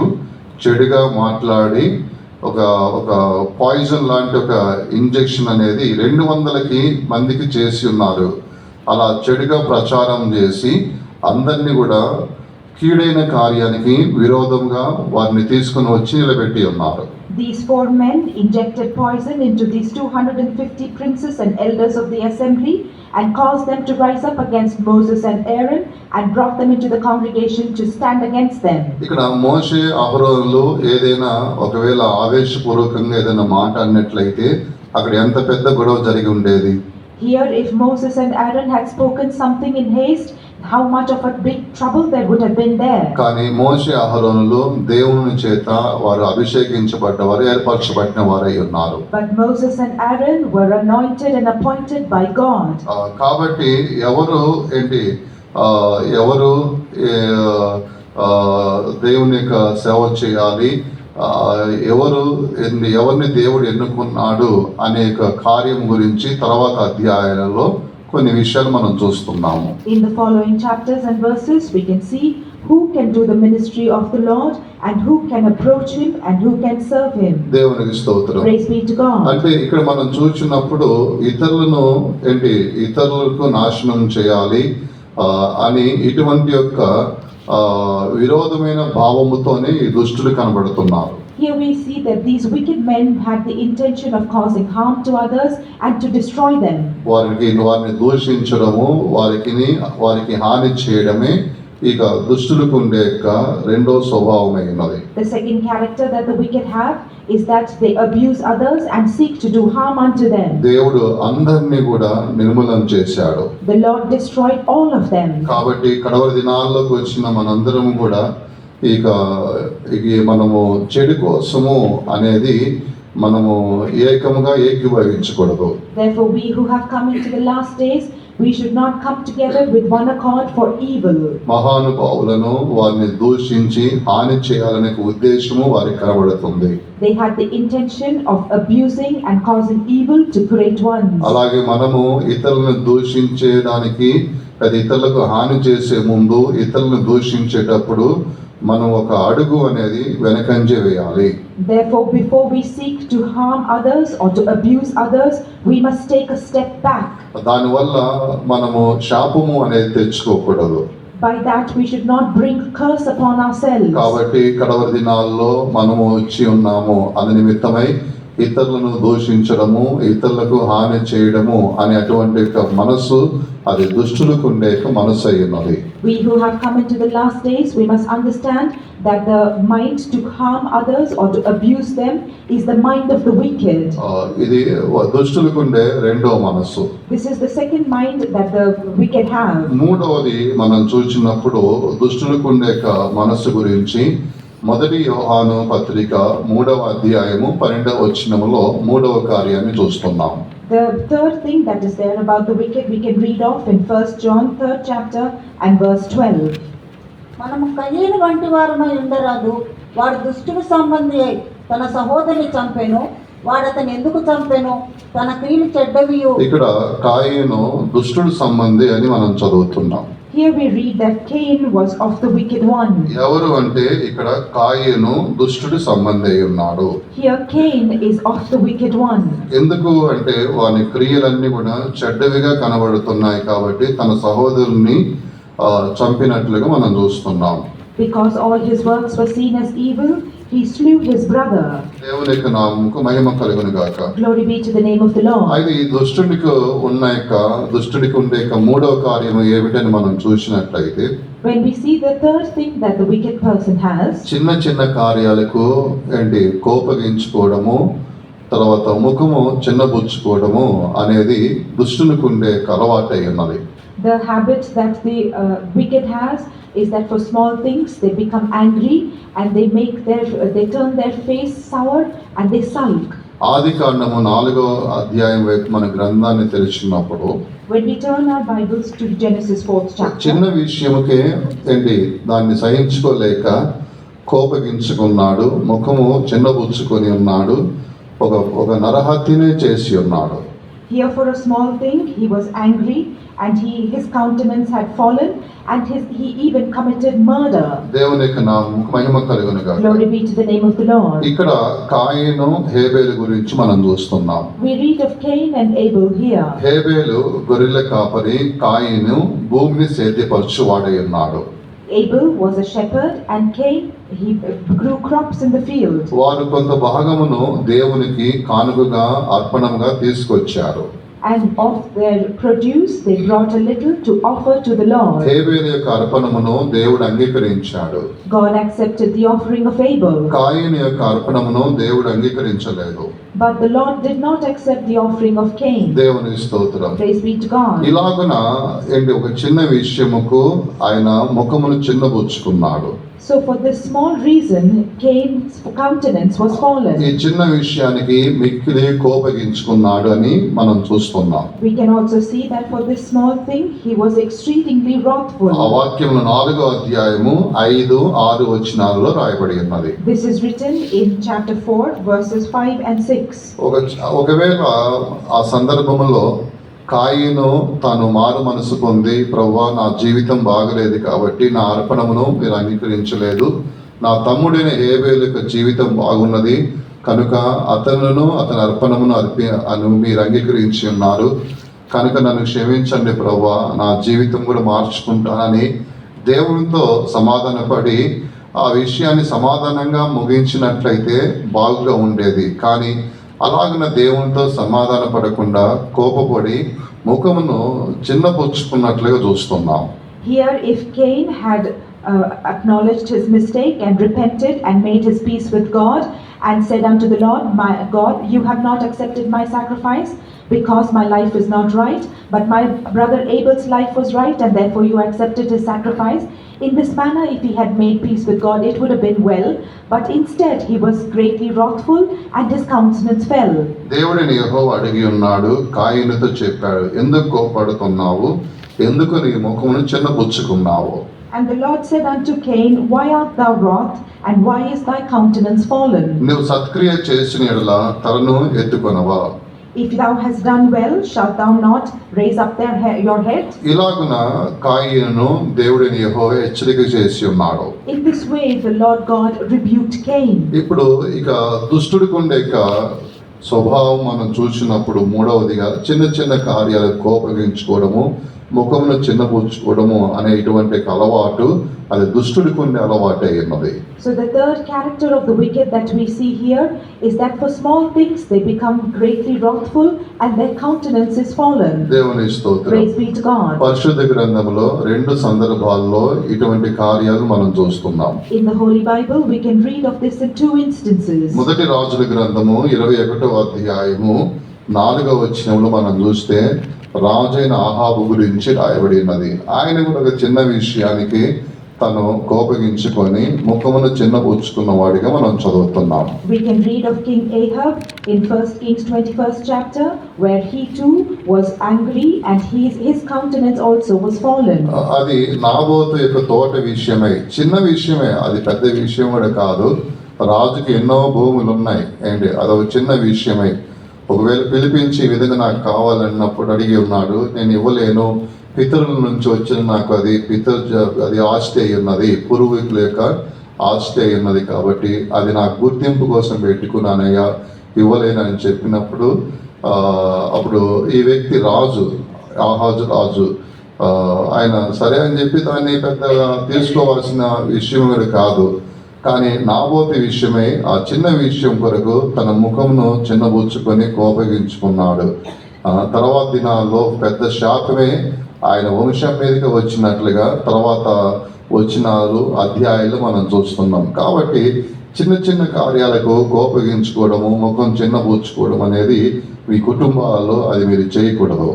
Speaker 1: చెడుగా మాట్లాడి ఒక పాయిజన్ లాంటి ఒక ఇంజెక్షన్ అనేది 200 మందికి చేసి ఉన్నారు. అలా చెడుగా ప్రచారం చేసి అందరినీ కూడా కీడైన కార్యానికి విరోధంగా వారిని తీసుకుని వచ్చి నిలబెట్టి ఉన్నారు.
Speaker 2: These 4 men injected poison into these 250 princes and elders of the assembly and caused them to rise up against Moses and Aaron and brought them into the congregation to stand against them.
Speaker 1: ఇక్కడ మోషే అహరోనులు ఏదైనా ఒకవేళ ఆవేశపూర్వకంగా ఏదైనా మాట అన్నట్లయితే అక్కడ ఎంత పెద్ద గొడవ జరిగి ఉండేది.
Speaker 2: Here, if Moses and Aaron had spoken something in haste, how much of a big trouble there would have been there.
Speaker 1: కానీ మోషే అహరోనులు దేవుని చేత వారు అభిషేకించబడ్డవారు, ఏర్పరచబడిన వారై ఉన్నారు.
Speaker 2: But Moses and Aaron were anointed and appointed by God.
Speaker 1: కాబట్టి ఎవరు దేవుని యొక్క సేవ చేయాలి, ఎవరిని దేవుడు ఎన్నుకున్నాడు అనే కార్యం గురించి తర్వాత అధ్యాయాలలో కొన్ని విషయాలు మనం చూస్తున్నాము.
Speaker 2: In the following chapters and verses we can see who can do the ministry of the Lord and who can approach him and who can serve him.
Speaker 1: దేవునికి స్తోత్రం.
Speaker 2: Praise be to God.
Speaker 1: అంటే ఇక్కడ మనం చూసినప్పుడు ఇతరులకు నాశనం చేయాలి అని ఇటువంటి యొక్క విరోధమైన భావముతోనే ఈ దుష్టులు కనబడుతున్నారు.
Speaker 2: Here we see that these wicked men had the intention of causing harm to others and to destroy them.
Speaker 1: వారిని దూషించడము, వారికి హాని చేయడమే ఇక దుష్టులకు ఉండే యొక్క రెండో స్వభావమై ఉన్నది.
Speaker 2: The second character that the wicked have is that they abuse others and seek to do harm unto them.
Speaker 1: దేవుడు అందరినీ కూడా నిర్మూలన చేశాడు.
Speaker 2: The Lord destroyed all of them.
Speaker 1: కాబట్టి కడవరి దినాల్లోకి వచ్చిన మనందరం కూడా ఇక మనము చెడు కోసము అనేది మనము ఏకముగా ఏకీభవించకూడదు.
Speaker 2: Therefore we who have come into the last days, we should not come together with one accord for evil.
Speaker 1: మహానుభావులను వారిని దూషించి హాని చేయాలనే ఉద్దేశము వారికి కనబడుతుంది.
Speaker 2: They had the intention of abusing and causing evil to great ones.
Speaker 1: అలాగే మనము ఇతరులను దూషించేదానికి అది ఇతరులకు హాని చేసే ముందు ఇతరులను దూషించేటప్పుడు మనం ఒక అడుగు అనేది వెనకంజే వేయాలి.
Speaker 2: Therefore, before we seek to harm others or to abuse others, we must take a step back.
Speaker 1: దానివల్ల మనము శాపము అనేది తెచ్చుకోకూడదు.
Speaker 2: By that, we should not bring curse upon ourselves.
Speaker 1: కాబట్టి కడవరి దినాల్లో మనము వచ్చి ఉన్నాము అది నిమిత్తమై ఇతరులను దూషించడము, ఇతరులకు హాని చేయడము అనే అటువంటి మనసు అది దుష్టులకు ఉండే మనసు అయి ఉన్నది.
Speaker 2: We who have come into the last days, we must understand that the mind to harm others or to abuse them is the mind of the wicked.
Speaker 1: ఇది దుష్టులకు ఉండే రెండో మనసు.
Speaker 2: This is the second mind that the wicked have.
Speaker 1: మూడవది మనం చూసినప్పుడు దుష్టులకు ఉండే మనసు గురించి మొదటి యోహాను పత్రిక 3వ అధ్యాయము 12వ వచనములో 3వ కార్యాన్ని చూస్తున్నాం.
Speaker 2: The third thing that is there about the wicked we can read off in 1 John 3rd chapter and verse 12.
Speaker 3: మనము కయీను వంటి వారమై ఉండరాదు. వాడు దుష్టుడు సంబంధి అయి తన సహోదరిని చంపెను. వాడు అతను ఎందుకు చంపెను? తన క్రియలు చెడ్డవియు.
Speaker 1: ఇక్కడ కాయను దుష్టుడు సంబంధి అని మనం చదువుతున్నాం.
Speaker 2: Here we read that Cain was of the wicked one.
Speaker 1: ఎవరు అంటే ఇక్కడ కాయను దుష్టుడి సంబంధి అయి ఉన్నాడు.
Speaker 2: Here Cain is of the wicked one.
Speaker 1: ఎందుకు అంటే వాని క్రియలన్నీ కూడా చెడ్డవిగా కనబడుతున్నాయి కాబట్టి తన సహోదరుని చంపినట్లుగా మనం చూస్తున్నాం.
Speaker 2: Because all his works were seen as evil, he slew his brother.
Speaker 1: దేవుని యొక్క నామముకు మహిమ కలుగును గాక.
Speaker 2: Glory be to the name of the Lord.
Speaker 1: అయితే ఈ దుష్టుడికి ఉండే మూడవ కార్యము ఏమిటని మనం చూసినట్లయితే,
Speaker 2: When we see the third thing that the wicked person has,
Speaker 1: చిన్న కార్యాలకు కోపగించుకోవడము, తర్వాత ముఖము చిన్నబుచ్చుకోవడము అనేది దుష్టునికి ఉండే అలవాటు అయి ఉన్నది.
Speaker 2: the habit that the wicked has is that for small things they become angry and they turn their face sour and they sulk.
Speaker 1: ఆదికాండము 4వ అధ్యాయం వైపు మన గ్రంథాన్ని తెరిచినప్పుడు
Speaker 2: When we turn our Bibles to Genesis 4th
Speaker 1: చిన్న
Speaker 2: chapter,
Speaker 1: విషయముకే దాన్ని సహించుకోలేక కోపగించుకున్నాడు, ముఖము చిన్నబుచ్చుకొని ఉన్నాడు, ఒక నరహత్యనే చేసి ఉన్నాడు.
Speaker 2: here for a small thing he was angry and his countenance had fallen and he even committed murder.
Speaker 1: దేవుని యొక్క నామముకు మహిమ కలుగును గాక.
Speaker 2: Glory be to the name of the Lord.
Speaker 1: ఇక్కడ కాయను హేబేలు గురించి మనం చూస్తున్నాం.
Speaker 2: We read of Cain and Abel here.
Speaker 1: హేబేలు గొర్రెల కాపరి, కాయను భూమిని సేద్యపరచువాడై ఉన్నాడు.
Speaker 2: Abel was a shepherd and Cain he grew crops in the field.
Speaker 1: వారు కొంత భాగమును దేవునికి కానుకగా అర్పణంగా తీసుకొచ్చారు.
Speaker 2: And of their produce they brought a little to offer to the Lord.
Speaker 1: హేబేలు యొక్క అర్పణమును దేవుడు అంగీకరించాడు.
Speaker 2: God accepted the offering of Abel.
Speaker 1: కాయను యొక్క అర్పణమును దేవుడు అంగీకరించలేదు.
Speaker 2: But the Lord did not accept the offering of Cain.
Speaker 1: దేవుని స్తోత్రం.
Speaker 2: Praise be to God.
Speaker 1: ఇలాగున ఒక చిన్న విషయముకు ఆయన ముఖమును చిన్నబుచ్చుకున్నాడు.
Speaker 2: So for this small reason Cain's countenance was fallen.
Speaker 1: ఈ చిన్న విషయానికి మిక్కిలి కోపగించుకున్నాడు అని మనం చూస్తున్నాం.
Speaker 2: We can also see that for this small thing he was exceedingly
Speaker 1: ఆ
Speaker 2: wrathful.
Speaker 1: వాక్యములు 4వ అధ్యాయము 5, 6 వచనాలలో రాయబడి ఉన్నది.
Speaker 2: This is written in chapter 4 verses 5 and 6.
Speaker 1: ఒకవేళ ఆ సందర్భంలో కాయను తాను మారు మనసు పొంది, ప్రభువా నా జీవితం బాగలేదు కాబట్టి నా అర్పణమును మీరు అంగీకరించలేదు, నా తమ్ముడైన హేబేలు యొక్క జీవితం బాగున్నది కనుక అతని అర్పణమును మీరు అంగీకరించి ఉన్నారు కనుక నన్ను క్షమించండి ప్రభువా, నా జీవితం కూడా మార్చుకుంటానని దేవునితో సమాధానపడి ఆ విషయాన్ని సమాధానంగా ముగించినట్లయితే బాగుగా ఉండేది. కానీ అలాగిన దేవునితో సమాధాన పడకుండా కోపపడి ముఖమును చిన్నపుచ్చుకున్నట్లుగా చూస్తున్నాం.
Speaker 2: Here, if Cain had acknowledged his mistake and repented and made his peace with God and said unto the Lord, my God, you have not accepted my sacrifice because my life is not right, but my brother Abel's life was right, and therefore you accepted his sacrifice. In this manner, if he had made peace with God, it would have been well, but instead he was greatly wrathful and his countenance fell.
Speaker 1: దేవుడిని యెహోవా అడిగి ఉన్నాడు, కాయినుతో చెప్పాడు, ఎందుకు కోపడుతున్నావు, ఎందుకు నీ ముఖమును చిన్నపుచ్చుకున్నావు?
Speaker 2: And the Lord said unto Cain, why art thou wroth, and why is thy countenance fallen?
Speaker 1: నువ్వు సత్క్రియ చేసిన యెడల తలను ఎత్తుకొనవా?
Speaker 2: If thou hast done well, shalt thou not raise up your head?
Speaker 1: ఇలాగున కాయినును దేవుడిని యెహోవా హెచ్చరిక చేసి ఉన్నాడు.
Speaker 2: In this way the Lord God rebuked Cain.
Speaker 1: ఇప్పుడు ఇక దుష్టుడికి ఉండే స్వభావం మనం చూసినప్పుడు మూడవదిగా చిన్న చిన్న కార్యాలకు కోపగించుకోవడము, ముఖమును చిన్నపుచ్చుకోవడము అనే ఇటువంటి అలవాటు అది దుష్టుడికి ఉండే అలవాటే ఉన్నది.
Speaker 2: So the third character of the wicked that we see here is that for small things they become greatly wrathful and their countenance is fallen.
Speaker 1: దేవుని స్తోత్రం.
Speaker 2: Praise be to God.
Speaker 1: పరిశుద్ధ గ్రంథంలో రెండు సందర్భాల్లో ఇటువంటి కార్యాలు మనం చూస్తున్నాం.
Speaker 2: In the Holy Bible we can read of this in two instances.
Speaker 1: మొదటి రాజుల గ్రంథము 21వ అధ్యాయము 4వ వచనంలో మనం చూస్తే రాజైన ఆహాబు గురించి రాయబడి ఉన్నది. ఆయన కూడా ఒక చిన్న విషయానికి తను కోపగించుకొని ముఖమును చిన్నపుచ్చుకున్న వాడిగా మనం చదువుతున్నాం.
Speaker 2: We can read of King Ahab in 1 Kings 21st chapter, where he too was angry and his countenance also was fallen.
Speaker 1: అది నాబోతు యొక్క తోట విషయమై, చిన్న విషయమే, అది పెద్ద విషయం కూడా కాదు. రాజుకి ఎన్నో భూములు ఉన్నాయి అండి, అదొక చిన్న విషయమై ఒకవేళ పిలిపించి ఈ విధంగా నాకు కావాలన్నప్పుడు అడిగి ఉన్నాడు, నేను ఇవ్వలేను, పితరుల నుంచి వచ్చిన నాకు అది ఆస్తి అయి ఉన్నది, పూర్వీకుల యొక్క ఆస్తి అయి ఉన్నది, కాబట్టి అది నాకు గుర్తింపు కోసం పెట్టుకున్నానయ్యా, ఇవ్వలేనని చెప్పినప్పుడు అప్పుడు ఈ వ్యక్తి రాజు, ఆహాజు రాజు, ఆయన సరే అని చెప్పి దాన్ని పెద్దగా తీసుకోవాల్సిన విషయం కూడా కాదు. కానీ నాబోతు విషయమై ఆ చిన్న విషయం కొరకు తన ముఖమును చిన్నబుచ్చుకొని కోపగించుకున్నాడు. తర్వాత దినాల్లో పెద్ద శాపమే ఆయన వంశం మీదకి వచ్చినట్లుగా తర్వాత వచ్చిన అధ్యాయాలు మనం చూస్తున్నాం. కాబట్టి చిన్న చిన్న కార్యాలకు కోపగించుకోవడము, ముఖం చిన్నబుచ్చుకోవడం అనేది మీ కుటుంబాల్లో అది మీరు చేయకూడదు.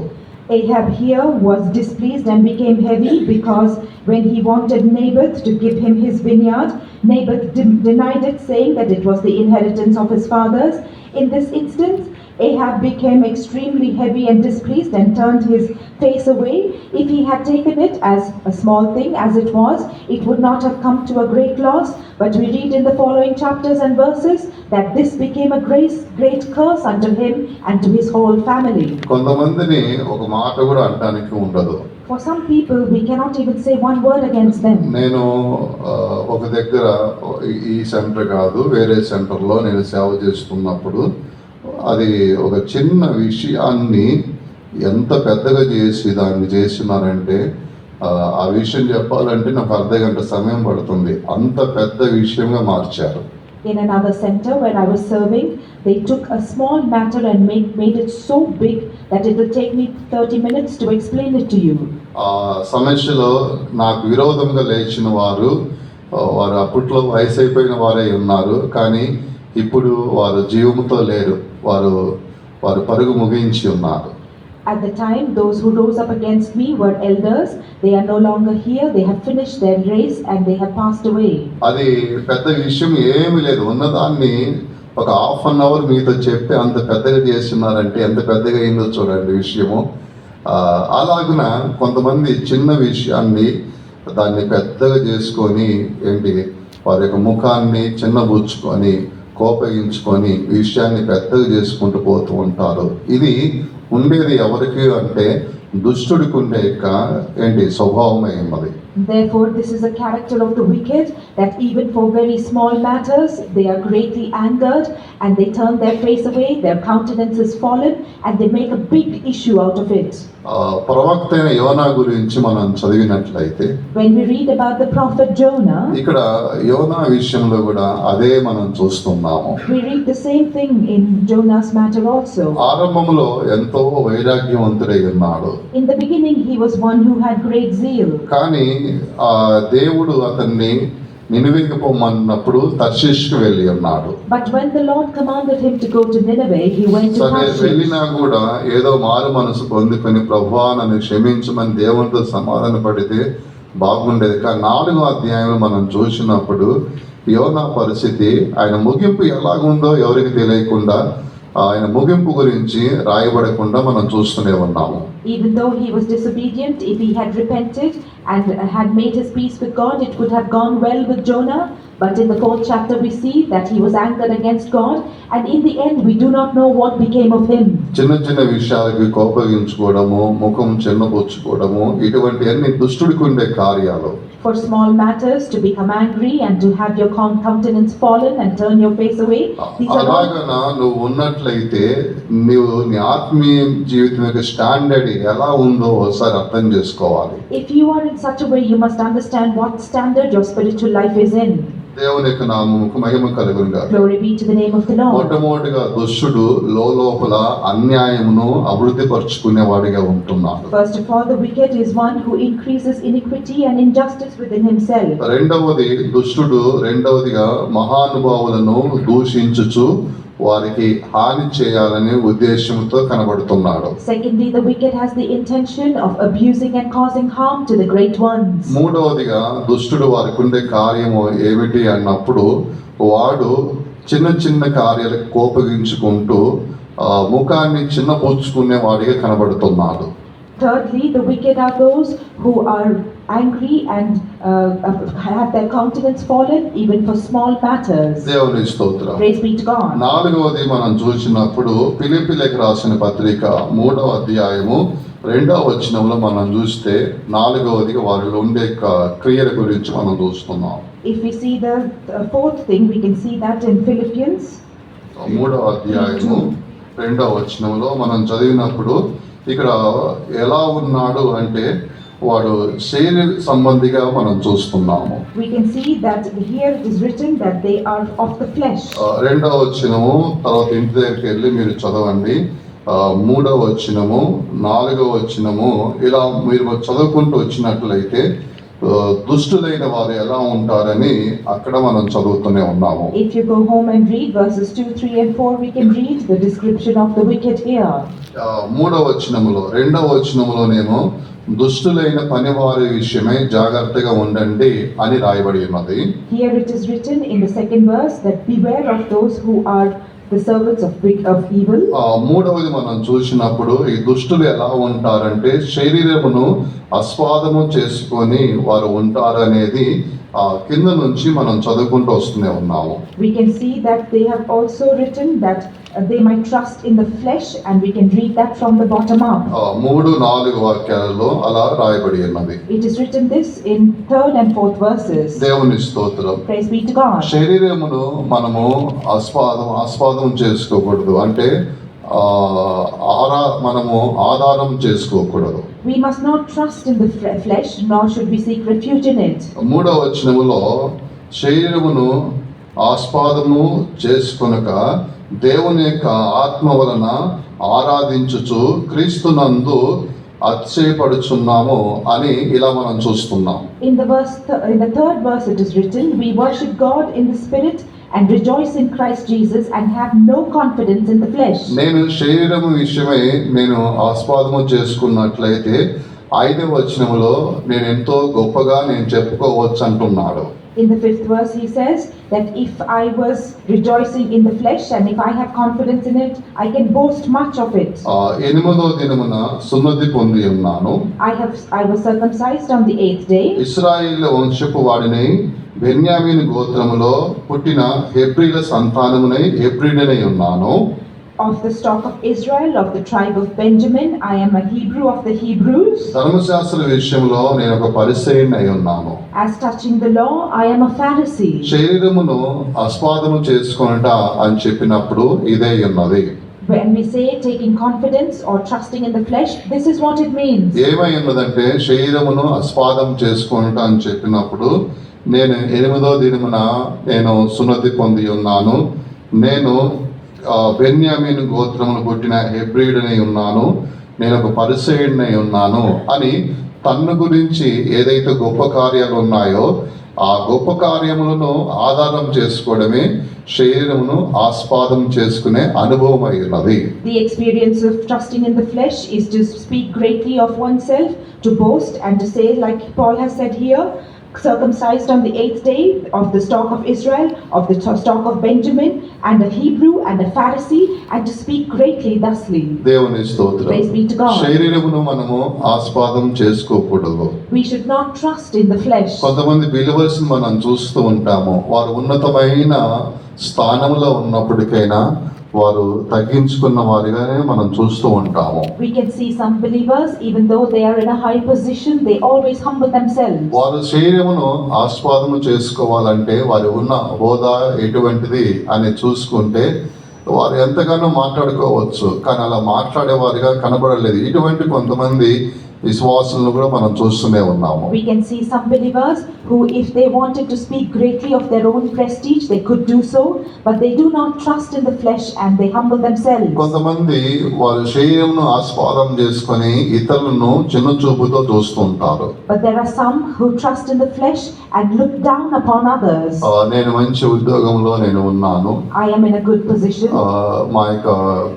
Speaker 2: Ahab here was displeased and became heavy because when he wanted Naboth to give him his vineyard, Naboth denied it, saying that it was the inheritance of his fathers. In this instance, Ahab became extremely heavy and displeased and turned his face away. If he had taken it as a small thing as it was, it would not have come to a great loss. But we read in the following chapters and verses that this became a great curse unto him and to his whole family.
Speaker 1: కొంతమందిని ఒక మాట కూడా అనడానికి ఉండదు.
Speaker 2: For some people, we cannot even say one word against them.
Speaker 1: నేను ఒక దగ్గర, ఈ సెంటర్ కాదు వేరే సెంటర్లో నేను సేవ చేస్తున్నప్పుడు అది ఒక చిన్న విషయాన్ని ఎంత పెద్దగా చేసి దాన్ని చేసినారంటే ఆ విషయం చెప్పాలంటే నాకు అర్ధగంట సమయం పడుతుంది, అంత పెద్ద విషయంగా మార్చారు.
Speaker 2: In another center where I was serving, they took a small matter and made it so big that it will take me 30 minutes to explain it to you.
Speaker 1: ఆ సమస్యలో నాకు విరోధంగా లేచిన వారు అప్పట్లో వయసు అయిపోయిన వారే ఉన్నారు, కానీ ఇప్పుడు వారు జీవముతో లేరు, వారు పరుగు ముగించి ఉన్నారు.
Speaker 2: At the time, those who rose up against me were elders. They are no longer here. They have finished their race and they have passed away.
Speaker 1: అది పెద్ద విషయం ఏమీ లేదు, ఉన్నదాన్ని ఒక హాఫ్ అన్ అవర్ మీతో చెప్పి అంత పెద్దగా చేస్తున్నారంటే ఎంత పెద్దగా అయిందో చూడండి విషయము. అలాగున కొంతమంది చిన్న విషయాన్ని దాన్ని పెద్దగా చేసుకొని వారి యొక్క ముఖాన్ని చిన్నబుచ్చుకొని కోపగించుకొని విషయాన్ని పెద్దగా చేసుకుంటూ పోతూ ఉంటారు. ఇది ఉండేది ఎవరికి అంటే దుష్టుడికి ఉండే స్వభావమే ఉన్నది.
Speaker 2: Therefore, this is a character of the wicked, that even for very small matters, they are greatly angered, and they turn their face away, their countenance is fallen, and they make a big issue out of it.
Speaker 1: ప్రవక్త అయిన యోనా గురించి మనం చదివినట్లయితే
Speaker 2: When we read about the prophet Jonah,
Speaker 1: ఇక్కడ యోనా విషయంలో కూడా అదే మనం చూస్తున్నాము.
Speaker 2: we read the same thing in Jonah's matter also.
Speaker 1: ఆరంభంలో ఎంతో వైరాగ్యవంతుడై ఉన్నాడు,
Speaker 2: In the beginning, he was one who had great zeal.
Speaker 1: కానీ దేవుడు అతన్ని నినివేకి పొమ్మన్నప్పుడు తర్షీష్కి వెళ్ళి ఉన్నాడు.
Speaker 2: But when the Lord commanded him to go to Nineveh, he went to
Speaker 1: సరే
Speaker 2: Tarshish.
Speaker 1: వెళ్ళినా కూడా ఏదో మారు మనసు పొందుకొని ప్రభువా నన్ను క్షమించమని దేవునితో సమాధాన పడితే బాగుండేది. కానీ 4వ అధ్యాయంలో మనం చూసినప్పుడు యోనా పరిస్థితి, ఆయన ముగింపు ఎలాగుందో ఎవరికి తెలియకుండా, ఆయన ముగింపు గురించి రాయబడకుండా మనం చూస్తూనే ఉన్నాము.
Speaker 2: Even though he was disobedient, if he had repented and had made his peace with God, it would have gone well with Jonah. But in the 4th chapter, we see that he was angered against God, and in the end, we do not know what became of him.
Speaker 1: చిన్న చిన్న విషయాలకి కోపగించుకోవడము, ముఖం చిన్నపుచ్చుకోవడము, ఇటువంటి అన్ని దుష్టుడికి ఉండే కార్యాలు.
Speaker 2: For small matters, to become angry and to have your countenance fallen and turn your face away. These are all.
Speaker 1: అలాగనా నువ్వు ఉన్నట్లయితే నువ్వు నీ ఆత్మీయ జీవితం యొక్క స్టాండర్డ్ ఎలా ఉందో ఒకసారి అర్థం చేసుకోవాలి.
Speaker 2: If you are in such a way, you must understand what standard your spiritual life is in.
Speaker 1: దేవుని యొక్క నామముకు మహిమ కలుగును గాక.
Speaker 2: Glory be to the name of the Lord.
Speaker 1: మొట్టమొదటిగా దుష్టుడు లోపల అన్యాయమును అభివృద్ధి పరుచుకునేవాడిగా ఉంటున్నాడు.
Speaker 2: First of all, the wicked is one who increases iniquity and injustice within himself.
Speaker 1: రెండవదిగా మహానుభావులను దూషించుచు వారికి హాని చేయాలనే ఉద్దేశంతో కనబడుతున్నాడు.
Speaker 2: Secondly, the wicked has the intention of abusing and causing harm to the great ones.
Speaker 1: మూడవదిగా దుష్టుడు వారికి ఉండే కార్యము ఏమిటి అన్నప్పుడు వాడు చిన్న చిన్న కార్యాలకు కోపగించుకుంటూ ముఖాన్ని చిన్నపుచ్చుకునే వాడిగా కనబడుతున్నాడు.
Speaker 2: Thirdly, the wicked are those who are angry and have their countenance fallen even for small matters.
Speaker 1: దేవుని స్తోత్రం.
Speaker 2: Praise be to God.
Speaker 1: నాలుగవది మనం చూసినప్పుడు ఫిలిప్పీలకు రాసిన పత్రిక 3వ అధ్యాయము 2వ వచనంలో మనం చూస్తే 4వదిగా వారిలో ఉండే క్రియల గురించి మనం చూస్తున్నాం.
Speaker 2: If we see the fourth thing, we can see that in Philippians
Speaker 1: 3వ అధ్యాయము 2వ వచనంలో మనం చదివినప్పుడు ఇక్కడ ఎలా ఉన్నాడు అంటే వాడు శరీర సంబంధిగా మనం చూస్తున్నాము.
Speaker 2: We can see that here it is written that they are of the flesh.
Speaker 1: 2వ వచనము తర్వాత ఇంటి దగ్గరికి వెళ్ళి మీరు చదవండి. 3వ వచనము 4వ వచనము ఇలా మీరు చదువుకుంటూ వచ్చినట్లయితే దుష్టులైన వారు ఎలా ఉంటారని అక్కడ మనం చదువుతూనే ఉన్నాము.
Speaker 2: If you go home and read verses 2, 3 and 4, we can read the description of the wicked here.
Speaker 1: 3వ వచనములో 2వ వచనములోనేమో దుష్టులైన పనివారి విషయమై జాగ్రత్తగా ఉండండి అని రాయబడి ఉన్నది.
Speaker 2: Here it is written in the second verse that beware of those who are the servants of evil.
Speaker 1: మూడవది మనం చూసినప్పుడు ఈ దుష్టులు ఎలా ఉంటారంటే శరీరమును ఆస్వాదము చేసుకొని వారు ఉంటారనేది కింద నుంచి మనం చదువుకుంటూ వస్తూనే ఉన్నాము.
Speaker 2: We can see that they have also written that they might trust in the flesh, and we can read that from the bottom up.
Speaker 1: 3-4 వాక్యాలలో అలా రాయబడి ఉన్నది.
Speaker 2: It is written this in 3rd and 4th verses.
Speaker 1: దేవుని స్తోత్రం.
Speaker 2: Praise be to God.
Speaker 1: శరీరమును మనము ఆస్వాదం చేసుకోకూడదు, అంటే మనము ఆధారం చేసుకోకూడదు.
Speaker 2: We must not trust in the flesh, nor should we seek refuge in it.
Speaker 1: 3వ వచనములో శరీరమును ఆస్వాదము చేసుకొనక దేవుని యొక్క ఆత్మ వలన ఆరాధించుచు క్రీస్తునందు అతిశయపడుచున్నాము అని ఇలా మనం చూస్తున్నాం.
Speaker 2: In the 3rd verse it is written, we worship God in the spirit and rejoice in Christ Jesus and have no confidence in the flesh.
Speaker 1: నేను శరీరము విషయమై నేను ఆస్వాదము చేసుకున్నట్లయితే 5వ వచనములో నేను ఎంతో గొప్పగా నేను చెప్పుకోవచ్చు అంటున్నాడు.
Speaker 2: In the 5th verse he says that if I was rejoicing in the flesh and if I have confidence in it, I can boast much of it.
Speaker 1: 8వ దినమున సున్నతి పొంది ఉన్నాను.
Speaker 2: I was circumcised on the 8th day.
Speaker 1: ఇశ్రాయేలు వంశపు వాడినై బెన్యామీను గోత్రములో పుట్టిన హెబ్రీల సంతానమునై హెబ్రీడనై ఉన్నాను.
Speaker 2: of the stock of Israel, of the tribe of Benjamin. I am a Hebrew of the Hebrews.
Speaker 1: ధర్మశాస్త్ర విషయంలో నేను ఒక పరిసయ్యుడిని అయి ఉన్నాను.
Speaker 2: As touching the law, I am a Pharisee.
Speaker 1: శరీరమును ఆస్వాదము చేసుకొనుట అని చెప్పినప్పుడు ఇదే ఉన్నది.
Speaker 2: When we say taking confidence or trusting in the flesh, this is what it means.
Speaker 1: ఏమై ఉన్నదంటే శరీరమును ఆస్వాదం చేసుకొనుట అని చెప్పినప్పుడు నేను 8వ దినమున నేను సున్నతి పొంది ఉన్నాను, నేను బెన్యామీను గోత్రమును పుట్టిన హెబ్రీయుడనై ఉన్నాను, నేను ఒక పరిసయ్యుడినై ఉన్నాను అని తన్ను గురించి ఏదైతే గొప్ప కార్యాలు ఉన్నాయో ఆ గొప్ప కార్యములను ఆధారం చేసుకోవడమే శరీరమును ఆస్వాదం చేసుకునే అనుభవం అయి ఉన్నది.
Speaker 2: The experience of trusting in the flesh is to speak greatly of oneself, to boast and to say, like Paul has said here, circumcised on the 8th day, of the stock of Israel, of the stock of Benjamin, and a Hebrew and a Pharisee, and to speak greatly thusly.
Speaker 1: దేవుని స్తోత్రం.
Speaker 2: Praise be to God.
Speaker 1: శరీరమును మనము ఆస్వాదం చేసుకోకూడదు.
Speaker 2: We should not trust in the flesh.
Speaker 1: కొంతమంది believers మనం చూస్తూ ఉంటాము, వారు ఉన్నతమైన స్థానంలో ఉన్నప్పటికైనా వారు తగ్గించుకున్న వారిగానే మనం చూస్తూ ఉంటాము.
Speaker 2: We can see some believers, even though they are in a high position, they always humble themselves.
Speaker 1: వారు శరీరమును ఆస్వాదము చేసుకోవాలంటే వారు ఉన్న హోదా ఎటువంటిది అని చూసుకుంటే వారు ఎంతగానో మాట్లాడుకోవచ్చు, కానీ అలా మాట్లాడేవారిగా కనబడలేదు. ఇటువంటి కొంతమంది విశ్వాసులను కూడా మనం చూస్తూనే ఉన్నాము.
Speaker 2: We can see some believers who, if they wanted to speak greatly of their own prestige, they could do so, but they do not trust in the flesh and they humble themselves.
Speaker 1: కొంతమంది వారి శరీరంను ఆస్వాదం చేసుకొని ఇతరులను చిన్న చూపుతో చూస్తుంటారు.
Speaker 2: But there are some who trust in the flesh and look down upon others.
Speaker 1: నేను మంచి ఉద్యోగంలో నేను ఉన్నాను,
Speaker 2: I am in a good position.
Speaker 1: మా యొక్క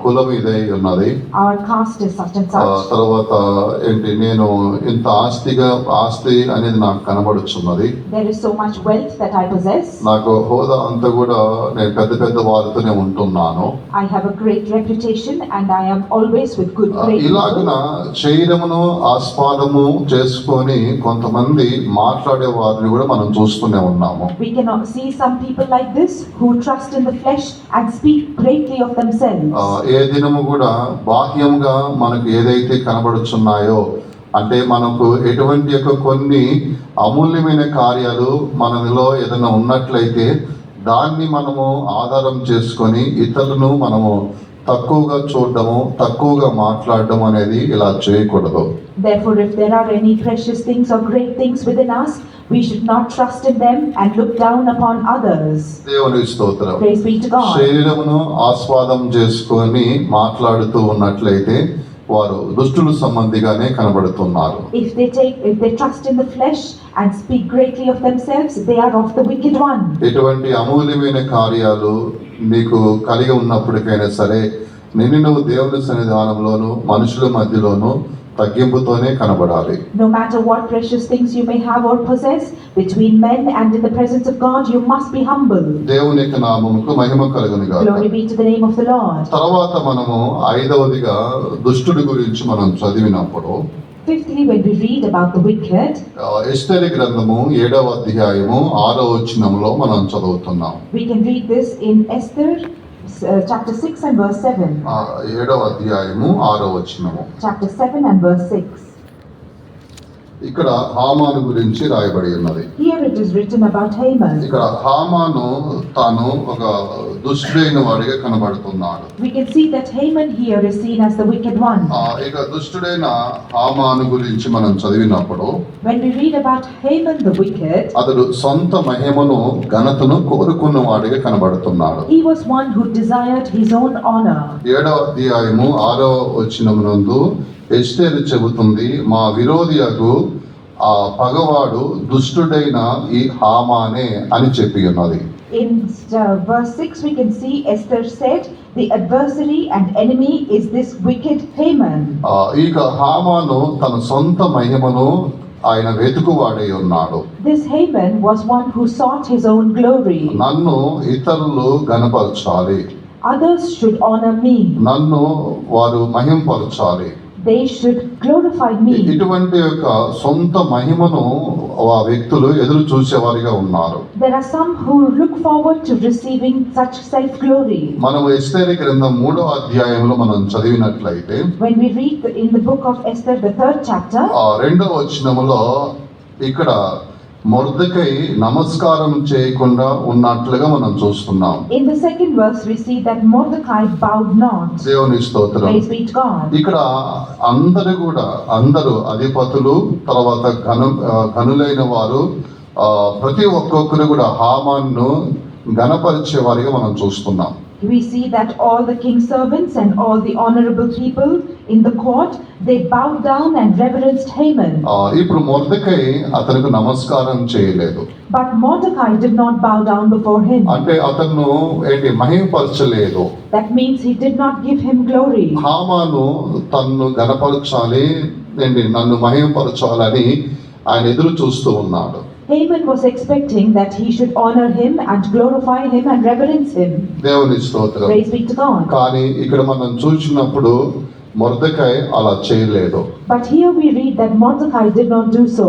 Speaker 1: కులం ఇదే ఉన్నది,
Speaker 2: Our caste is such and such.
Speaker 1: తర్వాత ఏంటి నేను ఇంత ఆస్తి అనేది నాకు కనబడుచున్నది,
Speaker 2: There is so much wealth that I possess.
Speaker 1: నాకు హోదా అంతా కూడా నేను పెద్ద వారితోనే ఉంటున్నాను.
Speaker 2: I have a great reputation and I am always with great
Speaker 1: ఇలాగున
Speaker 2: people.
Speaker 1: శరీరమును ఆస్వాదము చేసుకొని కొంతమంది మాట్లాడే వారిని కూడా మనం చూస్తూనే ఉన్నాము.
Speaker 2: We cannot see some people like this who trust in the flesh and speak greatly of themselves.
Speaker 1: ఏ దినము కూడా బాహ్యంగా మనకు ఏదైతే కనబడుచున్నాయో అంటే మనకు ఎటువంటి యొక్క కొన్ని అమూల్యమైన కార్యాలు మనలో ఏదైనా ఉన్నట్లయితే దాన్ని మనము ఆధారం చేసుకొని ఇతరులను మనము తక్కువగా చూడడము, తక్కువగా మాట్లాడడం అనేది ఇలా చేయకూడదు.
Speaker 2: Therefore, if there are any precious things or great things within us, we should not trust in them and look down upon others.
Speaker 1: దేవుని స్తోత్రం.
Speaker 2: Praise be to God.
Speaker 1: శరీరమును ఆస్వాదం చేసుకొని మాట్లాడుతూ ఉన్నట్లయితే వారు దుష్టుల సంబంధిగానే కనబడుతున్నారు.
Speaker 2: If they trust in the flesh and speak greatly of themselves, they are of the wicked one.
Speaker 1: ఎటువంటి అమూల్యమైన కార్యాలు నీకు కలిగి ఉన్నప్పటికైనా సరే నువ్వు దేవుని సన్నిధానంలోను మనుషుల మధ్యలోను తగ్గింపుతోనే కనబడాలి.
Speaker 2: No matter what precious things you may have or possess, between men and in the presence of God, you must be humble.
Speaker 1: దేవుని యొక్క నామముకు మహిమ కలుగును గాక.
Speaker 2: Glory be to the name of the Lord.
Speaker 1: తర్వాత మనము 5వదిగా దుష్టుడి గురించి మనం చదివినప్పుడు
Speaker 2: Fifthly, when we read about the wicked,
Speaker 1: ఎస్తేరు గ్రంథము 7వ అధ్యాయము 6వ వచనంలో మనం చదువుతున్నాం.
Speaker 2: we can read this in Esther chapter 6 and verse 7.
Speaker 1: 7వ అధ్యాయము 6వ వచనము.
Speaker 2: Chapter 7 and verse 6.
Speaker 1: ఇక్కడ హామాను గురించి రాయబడి ఉన్నది.
Speaker 2: Here it is written about Haman.
Speaker 1: ఇక్కడ హామాను తాను ఒక దుష్టుడైన వాడిగా కనబడుతున్నాడు.
Speaker 2: We can see that Haman here is seen as the wicked one.
Speaker 1: ఇక దుష్టుడైన హామాను గురించి మనం చదివినప్పుడు
Speaker 2: When we read about Haman the wicked,
Speaker 1: అతడు సొంత మహిమను ఘనతను కోరుకున్న వాడిగా కనబడుతున్నాడు.
Speaker 2: he was one who desired his own honor.
Speaker 1: 7వ అధ్యాయము 6వ వచనమునందు ఎస్తేరు చెబుతుంది, మా విరోధియగు ఆ పగవాడు దుష్టుడైన ఈ హామానే అని చెప్పి ఉన్నది.
Speaker 2: In verse 6 we can see Esther said, the adversary and enemy is this wicked Haman.
Speaker 1: ఇక హామాను తన సొంత మహిమను ఆయన వెతుకువాడై ఉన్నాడు.
Speaker 2: This Haman was one who sought his own glory.
Speaker 1: నన్ను ఇతరులు గణపరచాలి,
Speaker 2: Others should honor me.
Speaker 1: నన్ను వారు మహింపరచాలి,
Speaker 2: They should glorify me.
Speaker 1: ఇటువంటి యొక్క సొంత మహిమను ఆ వ్యక్తులు ఎదురు చూసేవారిగా ఉన్నారు.
Speaker 2: There are some who look forward to receiving such self-glory.
Speaker 1: మనం ఎస్తేరు గ్రంథం 3వ అధ్యాయంలో మనం చదివినట్లయితే
Speaker 2: When we read in the book of Esther, the 3rd chapter,
Speaker 1: 2వ వచనములో ఇక్కడ మొర్దెకై నమస్కారం చేయకుండా ఉన్నట్లుగా మనం చూస్తున్నాం.
Speaker 2: in the 2nd verse, we see that Mordecai bowed not.
Speaker 1: దేవుని స్తోత్రం.
Speaker 2: Praise be to God.
Speaker 1: ఇక్కడ అందరూ అధిపతులు, తర్వాత గనులైన వారు, ప్రతి ఒక్కొక్కరు కూడా హామాన్ను గణపరిచే వారిగా మనం చూస్తున్నాం.
Speaker 2: We see that all the king's servants and all the honorable people in the court, they bowed down and reverenced Haman.
Speaker 1: ఇప్పుడు మొర్దెకై అతనికి నమస్కారం చేయలేదు.
Speaker 2: But Mordecai did not bow down before him.
Speaker 1: అంటే అతను మహిమపరచలేదు.
Speaker 2: That means he did not give him glory.
Speaker 1: హామాను తన్ను గణపరచాలి, నన్ను మహిమపరచాలని ఆయన ఎదురు చూస్తూ ఉన్నాడు.
Speaker 2: Haman was expecting that he should honor him and glorify him and reverence him.
Speaker 1: దేవుని స్తోత్రం.
Speaker 2: Praise be to God.
Speaker 1: కానీ ఇక్కడ మనం చూసినప్పుడు మొర్దెకై అలా చేయలేదు.
Speaker 2: But here we read that Mordecai did not do so.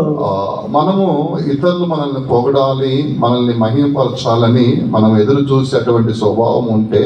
Speaker 1: మనము ఇతరులు మనల్ని పొగడాలి, మనల్ని మహిమపరచాలని మనం ఎదురు చూసేటువంటి స్వభావం ఉంటే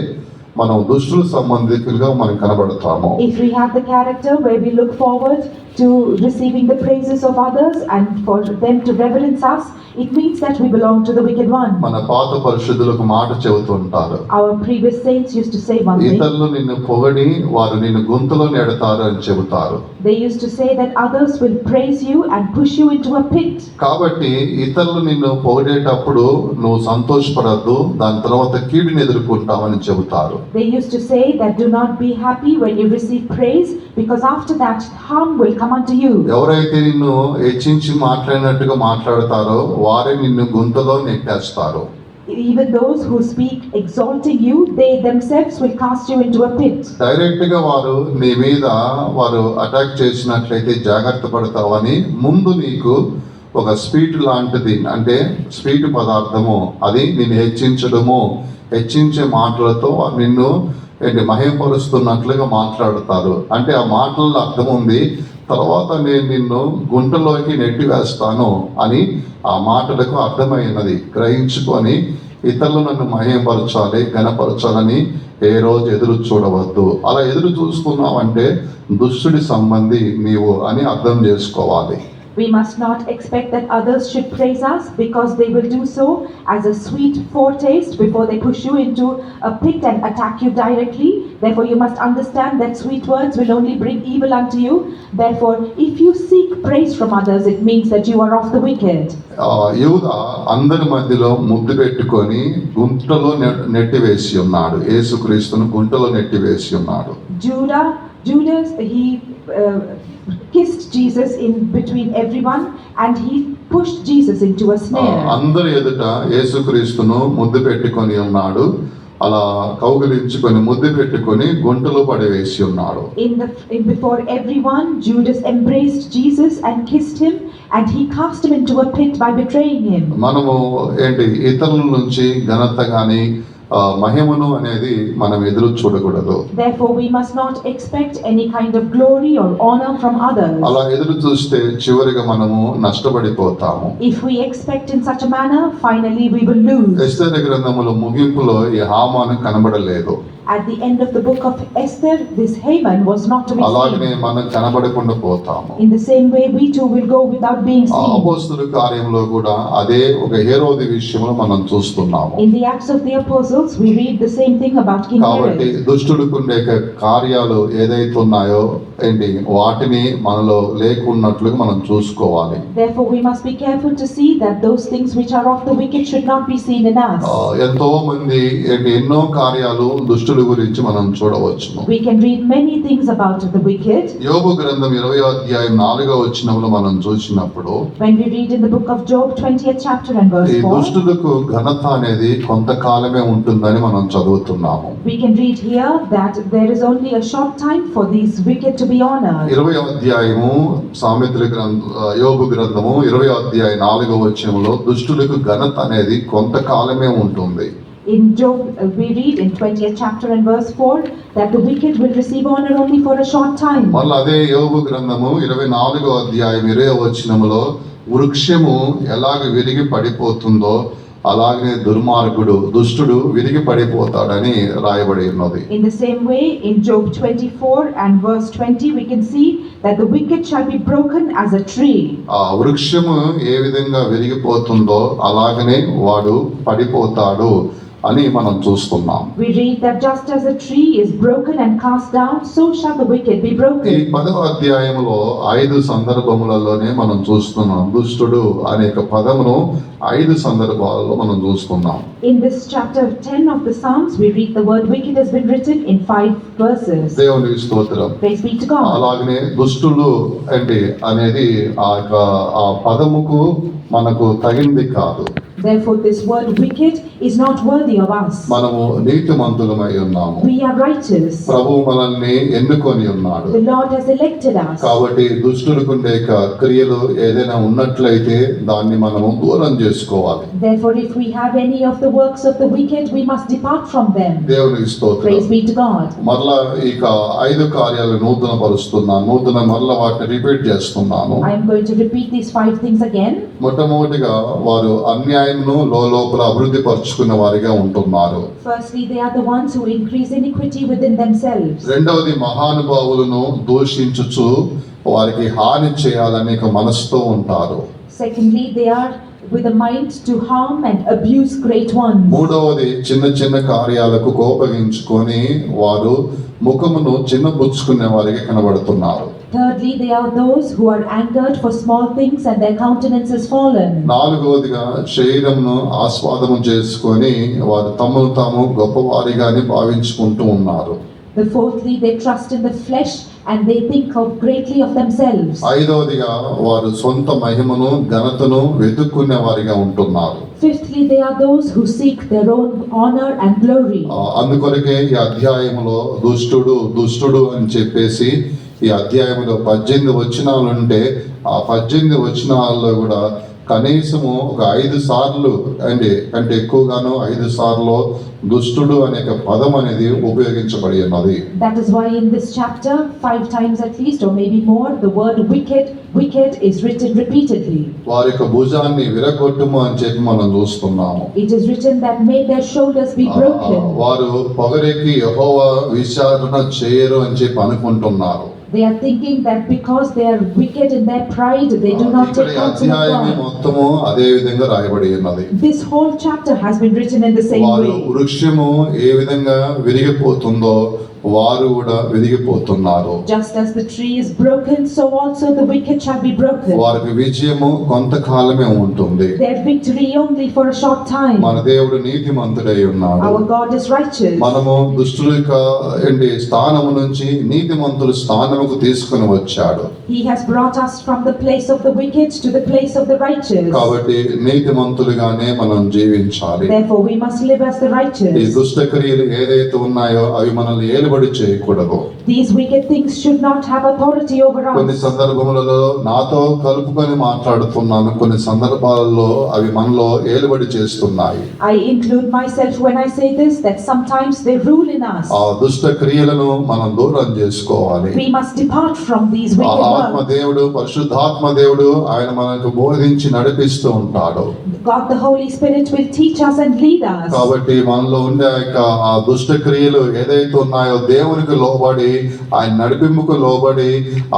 Speaker 1: మనం దుష్టుల సంబంధికులుగా మనం కనబడతాము.
Speaker 2: If we have the character where we look forward to receiving the praises of others and for them to reverence us, it means that we belong to the wicked one.
Speaker 1: మన పాత పరిశుద్ధులకు మాట చెబుతుంటారు,
Speaker 2: Our previous saints used to say one thing.
Speaker 1: ఇతరులు నిన్ను పొగడి వారు నిన్ను గుంతలో నెడతారు అని చెబుతారు.
Speaker 2: They used to say that others will praise you and push you into a pit.
Speaker 1: కాబట్టి ఇతరులు నిన్ను పొగిడేటప్పుడు నువ్వు సంతోషపడద్దు, దాని తర్వాత కీడుని ఎదుర్కొంటామని చెబుతారు.
Speaker 2: They used to say that do not be happy when you receive praise, because after that harm will come unto you.
Speaker 1: ఎవరైతే నిన్ను హెచ్చించి మాట్లాడినట్టుగా మాట్లాడతారో వారే నిన్ను గుంతలో నెట్టేస్తారు.
Speaker 2: Even those who speak exalting you, they themselves will cast you into a pit.
Speaker 1: Direct గా వారు నీ మీద అటాక్ చేసినట్లయితే జాగ్రత్త పడతావని ముందు నీకు ఒక స్వీట్ లాంటిది, అంటే స్వీట్ పదార్థము, అది నిన్ను హెచ్చించే మాటలతో నిన్ను మహిమపరుస్తున్నట్లుగా మాట్లాడతారు. అంటే ఆ మాటల్లో అర్థం ఉంది, తర్వాత నేను నిన్ను గుంటలోకి నెట్టివేస్తాను అని ఆ మాటలకు అర్థమైనది గ్రహించుకొని ఇతరులు నన్ను మహిమపరచాలి, ఘనపరచాలని ఏ రోజు ఎదురు చూడవద్దు. అలా ఎదురు చూస్తున్నావంటే దుష్టుడి సంబంధి నీవు అని అర్థం చేసుకోవాలి.
Speaker 2: We must not expect that others should praise us, because they will do so as a sweet foretaste before they push you into a pit and attack you directly. Therefore you must understand that sweet words will only bring evil unto you. Therefore if you seek praise from others, it means that you are of the wicked.
Speaker 1: యూదా అందరి మధ్యలో ముద్దు పెట్టుకొని గుంటలో నెట్టివేసి ఉన్నాడు. యేసుక్రీస్తును గుంటలో నెట్టివేసి ఉన్నాడు.
Speaker 2: Judas, he kissed Jesus in between everyone, and he pushed Jesus into a snare.
Speaker 1: అందరి ఎదుట యేసుక్రీస్తును ముద్దు పెట్టుకొని ఉన్నాడు. అలా కౌగిలించుకొని ముద్దు పెట్టుకొని గుంటలో పడవేసి ఉన్నాడు.
Speaker 2: Before everyone, Judas embraced Jesus and kissed him, and he cast him into a pit by betraying him.
Speaker 1: మనము ఇతరుల నుంచి ఘనత గాని మహిమను అనేది మనం ఎదురు చూడకూడదు.
Speaker 2: Therefore we must not expect any kind of glory or honor from others.
Speaker 1: అలా ఎదురు చూస్తే చివరిగా మనము నష్టపడిపోతాము.
Speaker 2: If we expect in such a manner, finally we will lose.
Speaker 1: ఎస్తేరు గ్రంథములో ముగింపులో ఈ హామాను కనబడలేదు.
Speaker 2: At the end of the book of Esther, this Haman was not to be
Speaker 1: అలాగనే
Speaker 2: seen.
Speaker 1: మనం కనబడకుండా పోతాము.
Speaker 2: In the same way, we too will go without being seen.
Speaker 1: అపోస్తలుల కార్యంలో కూడా అదే ఒక హేరోదు విషయంలో మనం చూస్తున్నాము.
Speaker 2: In the Acts of the Apostles, we read the same thing about King
Speaker 1: కాబట్టి
Speaker 2: Herod.
Speaker 1: దుష్టుడికి ఉండే కార్యాలు ఏదైతే ఉన్నాయో వాటిని మనలో లేకున్నట్లుగా మనం చూసుకోవాలి.
Speaker 2: Therefore, we must be careful to see that those things which are of the wicked should not be seen in us.
Speaker 1: ఎంతో మంది ఎన్నో కార్యాలు దుష్టుల గురించి మనం చూడవచ్చును.
Speaker 2: We can read many things about the wicked.
Speaker 1: యోబు గ్రంథం 20వ అధ్యాయం 4వ వచనంలో మనం చూసినప్పుడు
Speaker 2: When we read in the book of Job 20th chapter and verse
Speaker 1: ఈ
Speaker 2: 4,
Speaker 1: దుష్టులకు ఘనత అనేది కొంతకాలమే ఉంటుందని మనం చదువుతున్నాము.
Speaker 2: we can read here that there is only a short time for these wicked to be honored.
Speaker 1: 20వ అధ్యాయము యోబు గ్రంథము 20వ అధ్యాయం 4వ వచనంలో దుష్టులకు ఘనత అనేది కొంతకాలమే ఉంటుంది.
Speaker 2: In Job, we read in 20th chapter and verse 4 that the wicked will receive honor only for a short time.
Speaker 1: మళ్ళీ అదే యోబు గ్రంథము 24వ అధ్యాయం 20వ వచనములో వృక్షము ఎలాగ విరిగి పడిపోతుందో అలాగనే దుష్టుడు విరిగి పడిపోతాడని రాయబడి ఉన్నది.
Speaker 2: In the same way, in Job 24 and verse 20, we can see that the wicked shall be broken as a tree.
Speaker 1: ఆ వృక్షము ఏ విధంగా విరిగిపోతుందో అలాగనే వాడు పడిపోతాడు అని మనం చూస్తున్నాం.
Speaker 2: We read that just as a tree is broken and cast down, so shall the wicked be
Speaker 1: ఈ
Speaker 2: broken.
Speaker 1: 10వ అధ్యాయంలో 5 సందర్భములలోనే మనం చూస్తున్నాం. దుష్టుడు అనే పదమును 5 సందర్భాలలో మనం చూస్తున్నాం.
Speaker 2: In this chapter 10 of the Psalms, we read the word wicked has been written in 5 verses.
Speaker 1: దేవునికి స్తోత్రం.
Speaker 2: Praise be to God.
Speaker 1: అలాగనే దుష్టులు అంటే అనేది ఆ పదముకు మనకు తగింది కాదు.
Speaker 2: Therefore, this word wicked is not worthy of us.
Speaker 1: మనము నీతిమంతులమై ఉన్నాము.
Speaker 2: We are righteous.
Speaker 1: ప్రభువు మనల్ని ఎన్నుకొని ఉన్నాడు.
Speaker 2: The Lord has elected us.
Speaker 1: కాబట్టి దుష్టులకుండే క్రియలు ఏదైనా ఉన్నట్లయితే దాన్ని మనము దూరం చేసుకోవాలి.
Speaker 2: Therefore, if we have any of the works of the wicked, we must depart from them.
Speaker 1: దేవునికి స్తోత్రం.
Speaker 2: Praise be to God.
Speaker 1: మరలా ఇక 5 కార్యాలు నూతన పరుస్తున్నాను. మరలా వాటిని రిపీట్ చేస్తున్నాను.
Speaker 2: I am going to repeat these 5 things again.
Speaker 1: మొట్టమొదటిగా వారు అన్యాయంను లోపల అభివృద్ధి పరుచుకున్న వారిగా ఉంటున్నారు.
Speaker 2: Firstly, they are the ones who increase iniquity within themselves.
Speaker 1: రెండవది మహానుభావులను దూషించుచు వారికి హాని చేయాలనే మనసుతో ఉంటారు.
Speaker 2: Secondly, they are with a mind to harm and abuse great ones.
Speaker 1: మూడవది చిన్న కార్యాలకు కోపగించుకొని వారు ముఖమును చిన్నబుచ్చుకునే వారికి కనబడుతున్నారు.
Speaker 2: Thirdly, they are those who are angered for small things and their countenance is fallen.
Speaker 1: నాలుగవదిగా శరీరమును ఆస్వాదము చేసుకొని వారు తమను తాము గొప్పవారిగాని భావించుకుంటూ ఉన్నారు.
Speaker 2: The fourthly, they trust in the flesh and they think of greatly of themselves.
Speaker 1: ఐదవదిగా వారు సొంత మహిమను ఘనతను వెతుక్కునే వారిగా ఉంటున్నారు.
Speaker 2: Fifthly, they are those who seek their own honor and glory.
Speaker 1: అందుకొరకే ఈ అధ్యాయములో దుష్టుడు అని చెప్పేసి ఈ అధ్యాయంలో 18 వచనాలు ఉంటే ఆ 18 వచనాల్లో కూడా కనీసము ఒక 5 సార్లు అంటే ఎక్కువగాను 5 సార్లు దుష్టుడు అనే పదం అనేది ఉపయోగించబడి ఉన్నది.
Speaker 2: That is why in this chapter 5 times at least or maybe more the word wicked is written repeatedly.
Speaker 1: వారి యొక్క భుజాన్ని విరగొట్టుము అని చెప్పి మనం చూస్తున్నాము.
Speaker 2: It is written that may their shoulders be broken.
Speaker 1: వారు పొగరెక్కి యెహోవా విచారణ చేయరు అని చెప్పి అనుకుంటున్నారు.
Speaker 2: They are thinking that because they are wicked in their pride, they do not
Speaker 1: ఇక్కడ
Speaker 2: take
Speaker 1: ఈ
Speaker 2: counsel of
Speaker 1: అధ్యాయమే
Speaker 2: God.
Speaker 1: మొత్తము అదే విధంగా రాయబడి ఉన్నది.
Speaker 2: This whole chapter has been written in the same
Speaker 1: వారు
Speaker 2: way.
Speaker 1: వృక్షము ఏ విధంగా విరిగిపోతుందో వారు కూడా విరిగిపోతున్నారు.
Speaker 2: Just as the tree is broken, so also the wicked shall be broken.
Speaker 1: వారికి విజయము కొంతకాలమే ఉంటుంది.
Speaker 2: Their victory only for a short time.
Speaker 1: మన దేవుడు నీతిమంతుడై ఉన్నాడు.
Speaker 2: Our God is righteous.
Speaker 1: మనము దుష్టుల యొక్క స్థానము నుంచి నీతిమంతుల స్థానముకు తీసుకుని వచ్చాడు.
Speaker 2: He has brought us from the place of the wicked to the place of the righteous.
Speaker 1: కాబట్టి నీతిమంతులుగానే మనం జీవించాలి.
Speaker 2: Therefore we must live as the
Speaker 1: ఈ
Speaker 2: righteous.
Speaker 1: దుష్ట క్రియలు ఏదైతే ఉన్నాయో అవి మనల్ని ఏలుబడి చేయకూడదు.
Speaker 2: These wicked things should not have authority over
Speaker 1: కొన్ని
Speaker 2: us.
Speaker 1: సందర్భములలో నాతో కలుపుకొని మాట్లాడుతున్నాను. కొన్ని సందర్భాలలో అవి మనలో ఏలుబడి చేస్తున్నాయి.
Speaker 2: I include myself when I say this, that sometimes they rule in us.
Speaker 1: ఆ దుష్ట క్రియలను మనం దూరం చేసుకోవాలి.
Speaker 2: We must depart from these
Speaker 1: ఆ
Speaker 2: wicked
Speaker 1: ఆత్మ
Speaker 2: works.
Speaker 1: దేవుడు పరిశుద్ధాత్మ దేవుడు ఆయన మనకు బోధించి నడిపిస్తూ ఉంటాడు.
Speaker 2: God the Holy Spirit will teach us and lead us.
Speaker 1: కాబట్టి మనలో ఉండే ఆ దుష్ట క్రియలు ఏదైతే ఉన్నాయో దేవునికి లోబడి ఆయన నడిపింపుకు లోబడి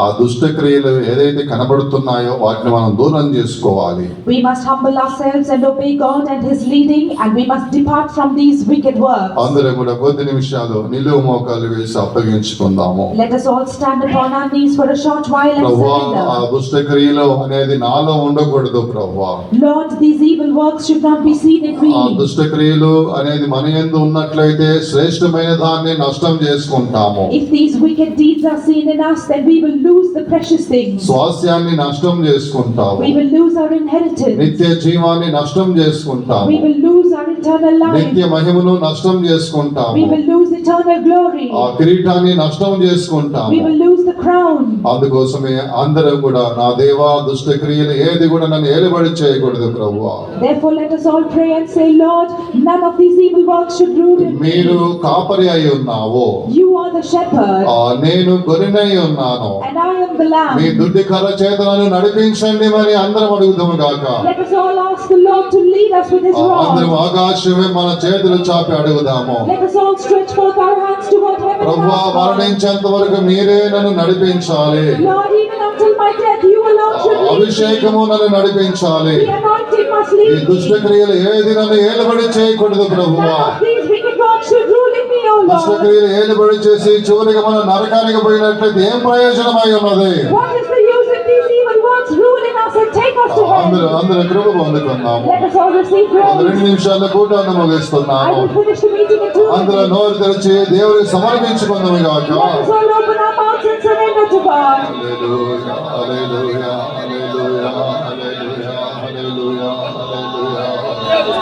Speaker 1: ఆ దుష్ట క్రియలు ఏదైతే కనబడుతున్నాయో వాటిని మనం దూరం చేసుకోవాలి.
Speaker 2: We must humble ourselves and obey God and His leading, and we must depart from these wicked works.
Speaker 1: అందరం కూడా కొద్ది నిమిషాలు నిలువు మోకాలు వేసి అప్పగించుకుందాము.
Speaker 2: Let us all stand upon our knees for a short while and
Speaker 1: ప్రభువా ఆ
Speaker 2: surrender.
Speaker 1: దుష్ట క్రియలు అనేది నాలో ఉండకూడదు ప్రభువా.
Speaker 2: Lord, these evil works should not be seen in
Speaker 1: ఆ
Speaker 2: me.
Speaker 1: దుష్ట క్రియలు అనేది మన యందు ఉన్నట్లయితే శ్రేష్టమైన దాన్ని నష్టం చేసుకుంటాము.
Speaker 2: If these wicked deeds are seen in us, then we will lose the precious things.
Speaker 1: స్వాస్థ్యాన్ని నష్టం చేసుకుంటాము.
Speaker 2: We will lose our inheritance.
Speaker 1: నిత్య జీవాన్ని నష్టం చేసుకుంటాము.
Speaker 2: We will lose our eternal life.
Speaker 1: నిత్య మహిమను నష్టం చేసుకుంటాము.
Speaker 2: We will lose eternal glory.
Speaker 1: ఆ కిరీటాన్ని నష్టం చేసుకుంటాము.
Speaker 2: We will lose the crown crown.
Speaker 1: అందుకోసమే అందరూ కూడా నా దేవా దుష్ట క్రియలు ఏది కూడా నన్ను ఏలుబడి చేయకూడదు ప్రభువా.
Speaker 2: Therefore let us all pray and say, Lord, none of these evil works should rule in me.
Speaker 1: మీరు కాపరి అయి ఉన్నావు,
Speaker 2: You are the shepherd,
Speaker 1: నేను గొర్రెనై ఉన్నాను,
Speaker 2: and I am the
Speaker 1: me
Speaker 2: lamb.
Speaker 1: దుడ్డి కర్ర చేత నన్ను నడిపించండి మరి అందరం అడుగుదాము గాక.
Speaker 2: Let us all ask the Lord to lead us with his
Speaker 1: అందరం
Speaker 2: rod.
Speaker 1: ఆకాశమే మన చేతులు చాపి అడుగుదాము.
Speaker 2: Let us all stretch forth our hands toward heaven and
Speaker 1: ప్రభువా
Speaker 2: ask God.
Speaker 1: మరణించేంత వరకు మీరే నన్ను నడిపించాలి,
Speaker 2: Lord, even until my death, you alone should lead me.
Speaker 1: అభిషేకము నన్ను నడిపించాలి.
Speaker 2: The anointing must
Speaker 1: ఈ
Speaker 2: lead
Speaker 1: దుష్ట
Speaker 2: me.
Speaker 1: క్రియలు ఏది నన్ను ఏలుబడి చేయకూడదు ప్రభువా.
Speaker 2: None of these wicked works should rule in me, O
Speaker 1: దుష్ట
Speaker 2: Lord.
Speaker 1: క్రియలు ఏలుబడి చేసి చివరికి మన నరకానికి పోయినట్లయితే ఏం ప్రయోజనమై ఉన్నది?
Speaker 2: What is the use if these evil works rule in us and take us to
Speaker 1: అందరూ
Speaker 2: hell?
Speaker 1: కృప పొందుకున్నాము.
Speaker 2: Let us all receive
Speaker 1: ఒక
Speaker 2: grace.
Speaker 1: 2 నిమిషాల కూటాన్ని
Speaker 2: I
Speaker 1: ముగిస్తున్నాము.
Speaker 2: will finish the meeting in 2
Speaker 1: అందరూ
Speaker 2: minutes.
Speaker 1: నోరు తెరిచి దేవునికి సమర్పించుకుందాము గాక.
Speaker 2: Let us all open our mouths and surrender to God.
Speaker 1: Hallelujah hallelujah hallelujah hallelujah hallelujah hallelujah.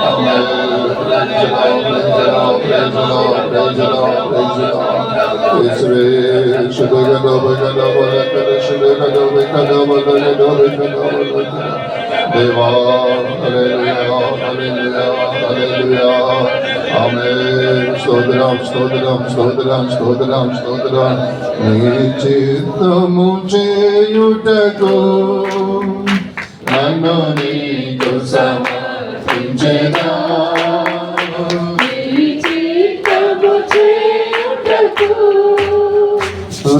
Speaker 1: Amen. Praise the Lord. యేసువే శుభగన భగన భగన శుభగన భగన భగన భగన దేవా హల్లెలూయా హల్లెలూయా హల్లెలూయా. ఆమేన్. స్తోత్రం స్తోత్రం స్తోత్రం స్తోత్రం స్తోత్రం. నీ చిత్తము చేయుటకు నన్ను నీకు సమర్పించెదా.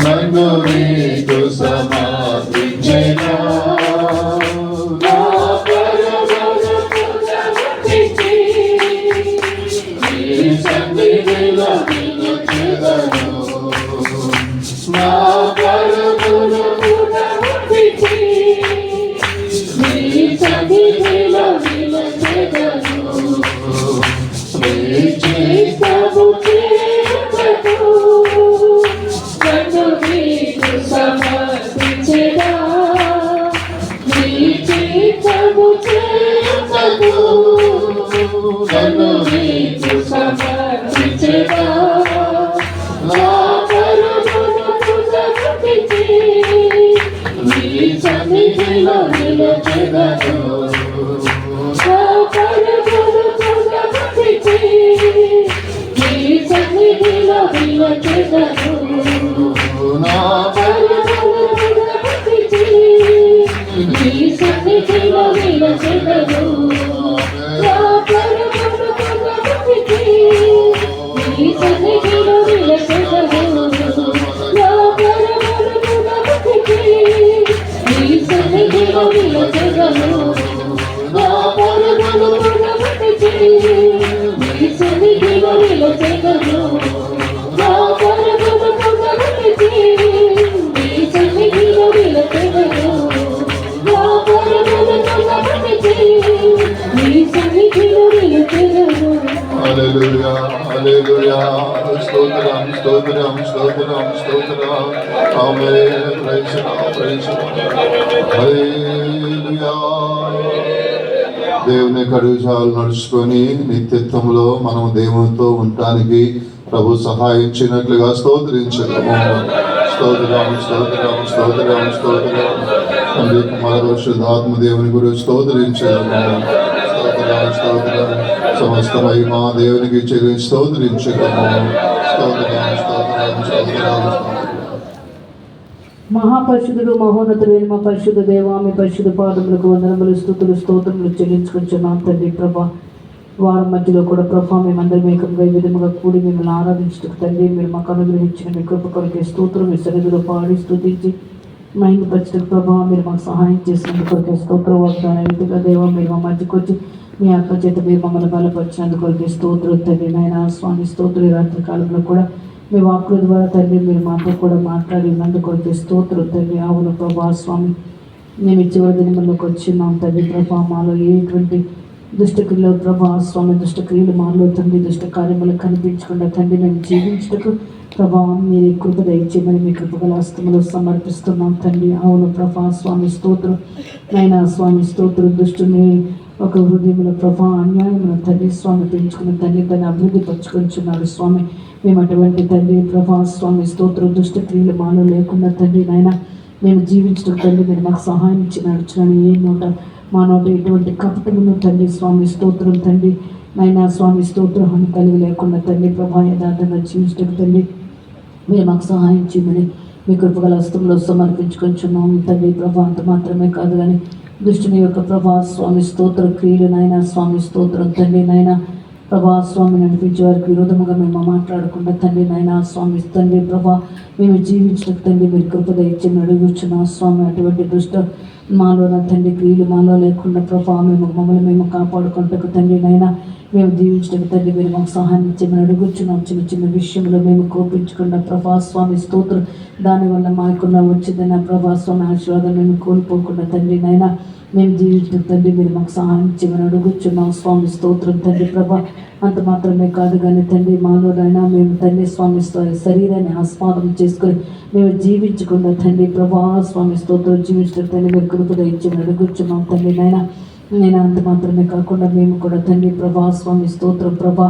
Speaker 1: నన్ను నీకు సమర్పించెదా. నా నీ సన్నిధిలో నిలుచెదను. నా పరుగులు నీ సన్నిధిలో నిలుచెదను. నీ చిత్తము చేయుటకు నన్ను నీకు సమర్పించెదా. నీ చిత్తము చేయుటకు నన్ను నీకు సమర్పించెదా. నా పరుగులు నీ సన్నిధిలో నిలుచెదను. నా పరుగులు నీ సన్నిధిలో నిలుచెదను. నా పరుగులు నీ సన్నిధిలో నిలుచెదను. నా పరుగులు నీ సన్నిధిలో నిలుచెదను. నా పరుగులు నీ సన్నిధిలో నిలుచెదను. నా పరుగులు నీ సన్నిధిలో నిలుచెదను. నా పరుగులు నీ సన్నిధిలో నిలుచెదను. నా పరుగులు నీ సన్నిధిలో నిలుచెదను. హల్లెలూయా హల్లెలూయా. స్తోత్రం స్తోత్రం స్తోత్రం స్తోత్రం. Amen. Praise the Lord praise the Lord. Hallelujah. దేవుని కడుగుజాలు నడుచుకొని నిత్యత్వంలో మనం దేవునితో ఉండటానికి ప్రభు సహాయించినట్లుగా స్తోత్రించడము. స్తోత్రం స్తోత్రం స్తోత్రం స్తోత్రం. తండ్రి కుమార పరిశుద్ధాత్మ దేవుని గురించి స్తోత్రించడము. స్తోత్రం స్తోత్రం. సమస్త మహిమ దేవునికి చెల్లి స్తోత్రించడము. స్తోత్రం స్తోత్రం స్తోత్రం.
Speaker 4: మహాపరిశుద్ధుడు మహోన్నతుడైన మా పరిశుద్ధ దేవా, మీ పరిశుద్ధ పాదములకు వందనములు స్తుతులు స్తోత్రములు చెల్లించుకొచ్చున్నాం తండ్రి ప్రభా. వారం మధ్యలో కూడా ప్రభా మేమందరం ఏకంగా ఈ విధముగా కూడి మిమ్మల్ని ఆరాధించుటకు తండ్రి మీరు మాకు అనుగ్రహించిన మీ కృప కొరకే స్తోత్రం. మీ సన్నిధిలో పాడి స్తుతించి మహిమపరచుటకు ప్రభా మీరు మాకు సహాయం చేసినందుకు కొరకే స్తోత్రం. వాగ్దాన రీతిగా దేవా మీరు మా మధ్యకు వచ్చి మీ ఆత్మ చేత మీరు మమ్మల్ని బలపరిచినందుకు కొరకే స్తోత్రం తండ్రి. నాయన స్వామి స్తోత్రం. ఈ రాత్రి కాలంలో కూడా మీ వాక్కుల ద్వారా తండ్రి మీరు మాతో కూడా మాట్లాడినందుకు స్తోత్రం తండ్రి. అవును ప్రభా స్వామి, మేము ఈ చివరి దినముల్లోకి వచ్చిన్నాం తండ్రి ప్రభా. మాలో ఎటువంటి దుష్టక్రియలు ప్రభా స్వామి, దుష్టక్రియలు మాలో తండ్రి దుష్ట కార్యములు కనిపించకుండా తండ్రి మేము జీవించుటకు ప్రభావం మీరు కృప దయచేయమని మీ కృపగల హస్తములు సమర్పిస్తున్నాం తండ్రి. అవును ప్రభా స్వామి స్తోత్రం. నైనా స్వామి స్తోత్రం. దుష్టుని ఒక హృదయంలో ప్రభా అన్యాయమును తండ్రి స్వామి పెంచుకుని తండ్రి తను అభివృద్ధి పరుచుకొంచున్నాడు స్వామి. మేము అటువంటి తండ్రి ప్రభా స్వామి స్తోత్రం దుష్ట క్రియలు మాలో లేకుండా తండ్రి నాయన మేము జీవించడం తండ్రి మీరు మాకు సహాయం ఇచ్చి నడుచున్నాను. ఏ నోట మా నోట ఎటువంటి కపటమును తండ్రి స్వామి స్తోత్రం తండ్రి నైనా స్వామి స్తోత్రం అని కలిగి లేకుండా తండ్రి ప్రభా యథార్థంగా జీవించడం తండ్రి మీరు మాకు సహాయం చేయమని మీ కృపగల హస్తంలో సమర్పించుకొంచున్నాం తండ్రి ప్రభా. అంత మాత్రమే కాదు కానీ దుష్టుని యొక్క ప్రభా స్వామి స్తోత్ర క్రియలు నాయన స్వామి స్తోత్రం తండ్రి నాయన ప్రభా స్వామి నడిపించే వారికి విరోధముగా మేము మాట్లాడకుండా తండ్రి నాయన స్వామి తండ్రి ప్రభా మేము జీవించడం తండ్రి మీరు కృపద ఇచ్చి అడుగుచున్నా స్వామి. అటువంటి దుష్ట మాలో నా తండ్రి క్రియలు మాలో లేకుండా ప్రభా మమ్మల్ని మేము కాపాడుకుంటకు తండ్రి నాయన మేము దీవించడం తండ్రి మీరు మాకు సహాయం ఇచ్చి అడుగుచున్నాం. చిన్న చిన్న విషయంలో మేము కోపించకుండా ప్రభా స్వామి స్తోత్రం దానివల్ల మాకున్న వచ్చిందన్న ప్రభా స్వామి ఆశీర్వాదం మేము కోల్పోకుండా తండ్రి నాయన మేము జీవించడం తండ్రి మీరు మాకు సహాయం చేయమని అడుగుచున్నాం స్వామి స్తోత్రం తండ్రి ప్రభా. అంత మాత్రమే కాదు కానీ తండ్రి మాలోనైనా మేము తండ్రి స్వామి శరీరాన్ని ఆస్వాదం చేసుకొని మేము జీవించకుండా తండ్రి ప్రభా స్వామి స్తోత్రం జీవించడం తండ్రి మీరు కృపద ఇచ్చి అడుగుచున్నాం తండ్రి నాయన. నేను అంత మాత్రమే కాకుండా మేము కూడా తండ్రి ప్రభా స్వామి స్తోత్రం ప్రభా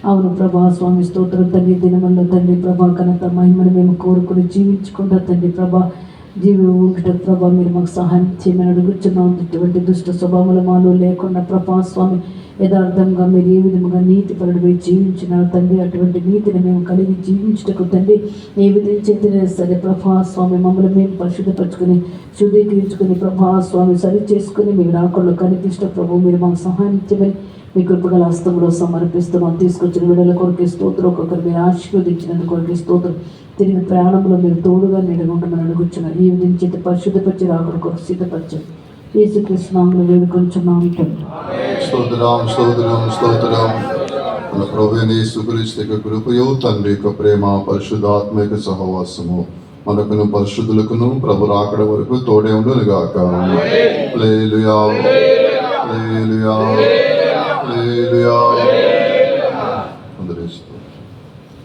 Speaker 4: అవును ప్రభా స్వామి స్తోత్రం తండ్రి దినమల్లో తండ్రి ప్రభా ఘనత మహిమను మేము కోరుకుని జీవించకుండా తండ్రి ప్రభా ఉండటం ప్రభా మీరు మాకు సహాయం చేయమని అడుగుచున్నాం. ఇటువంటి దుష్ట స్వభావాలు మాలో లేకుండా ప్రభా స్వామి యథార్థంగా మీరు ఏ విధముగా నీతి పరుడుపై జీవించినారు తండ్రి అటువంటి నీతిని మేము కలిగి జీవించటకు తండ్రి ఏ విధంగా చేతనే సరే ప్రభా స్వామి మమ్మల్ని మేము పరిశుద్ధపరచుకొని శుద్ధీకరించుకొని ప్రభా స్వామి సరి చేసుకుని మీరు రాకుండా కనిపించట ప్రభు మీరు మాకు సహాయం చేయమని మీ కృపగల హస్తంలో సమర్పిస్తున్నాం. తీసుకొచ్చిన విడుదల కొరకు స్తోత్రం ఒక్కొక్కరు మీరు ఆశీర్వదించినందుకు కొరకు స్తోత్రం. తిరిగి ప్రయాణంలో మీరు తోడుగా నిలగొండమని అడుగుచున్నారు. ఈ విధంగా చేత పరిశుద్ధపరిచి రాకుండా కొరకు సిద్ధపరచండి. యేసుక్రీస్తు నామములో వేడుకొంచున్నాం తండ్రి.
Speaker 1: స్తోత్రం స్తోత్రం స్తోత్రం. మన ప్రభువైన యేసుక్రీస్తు యొక్క కృపయు తండ్రి యొక్క ప్రేమ పరిశుద్ధాత్మ యొక్క సహవాసము మనకును పరిశుద్ధులకును ప్రభు రాకడ వరకు తోడే ఉండునుగాక. హల్లెలూయా హల్లెలూయా హల్లెలూయా.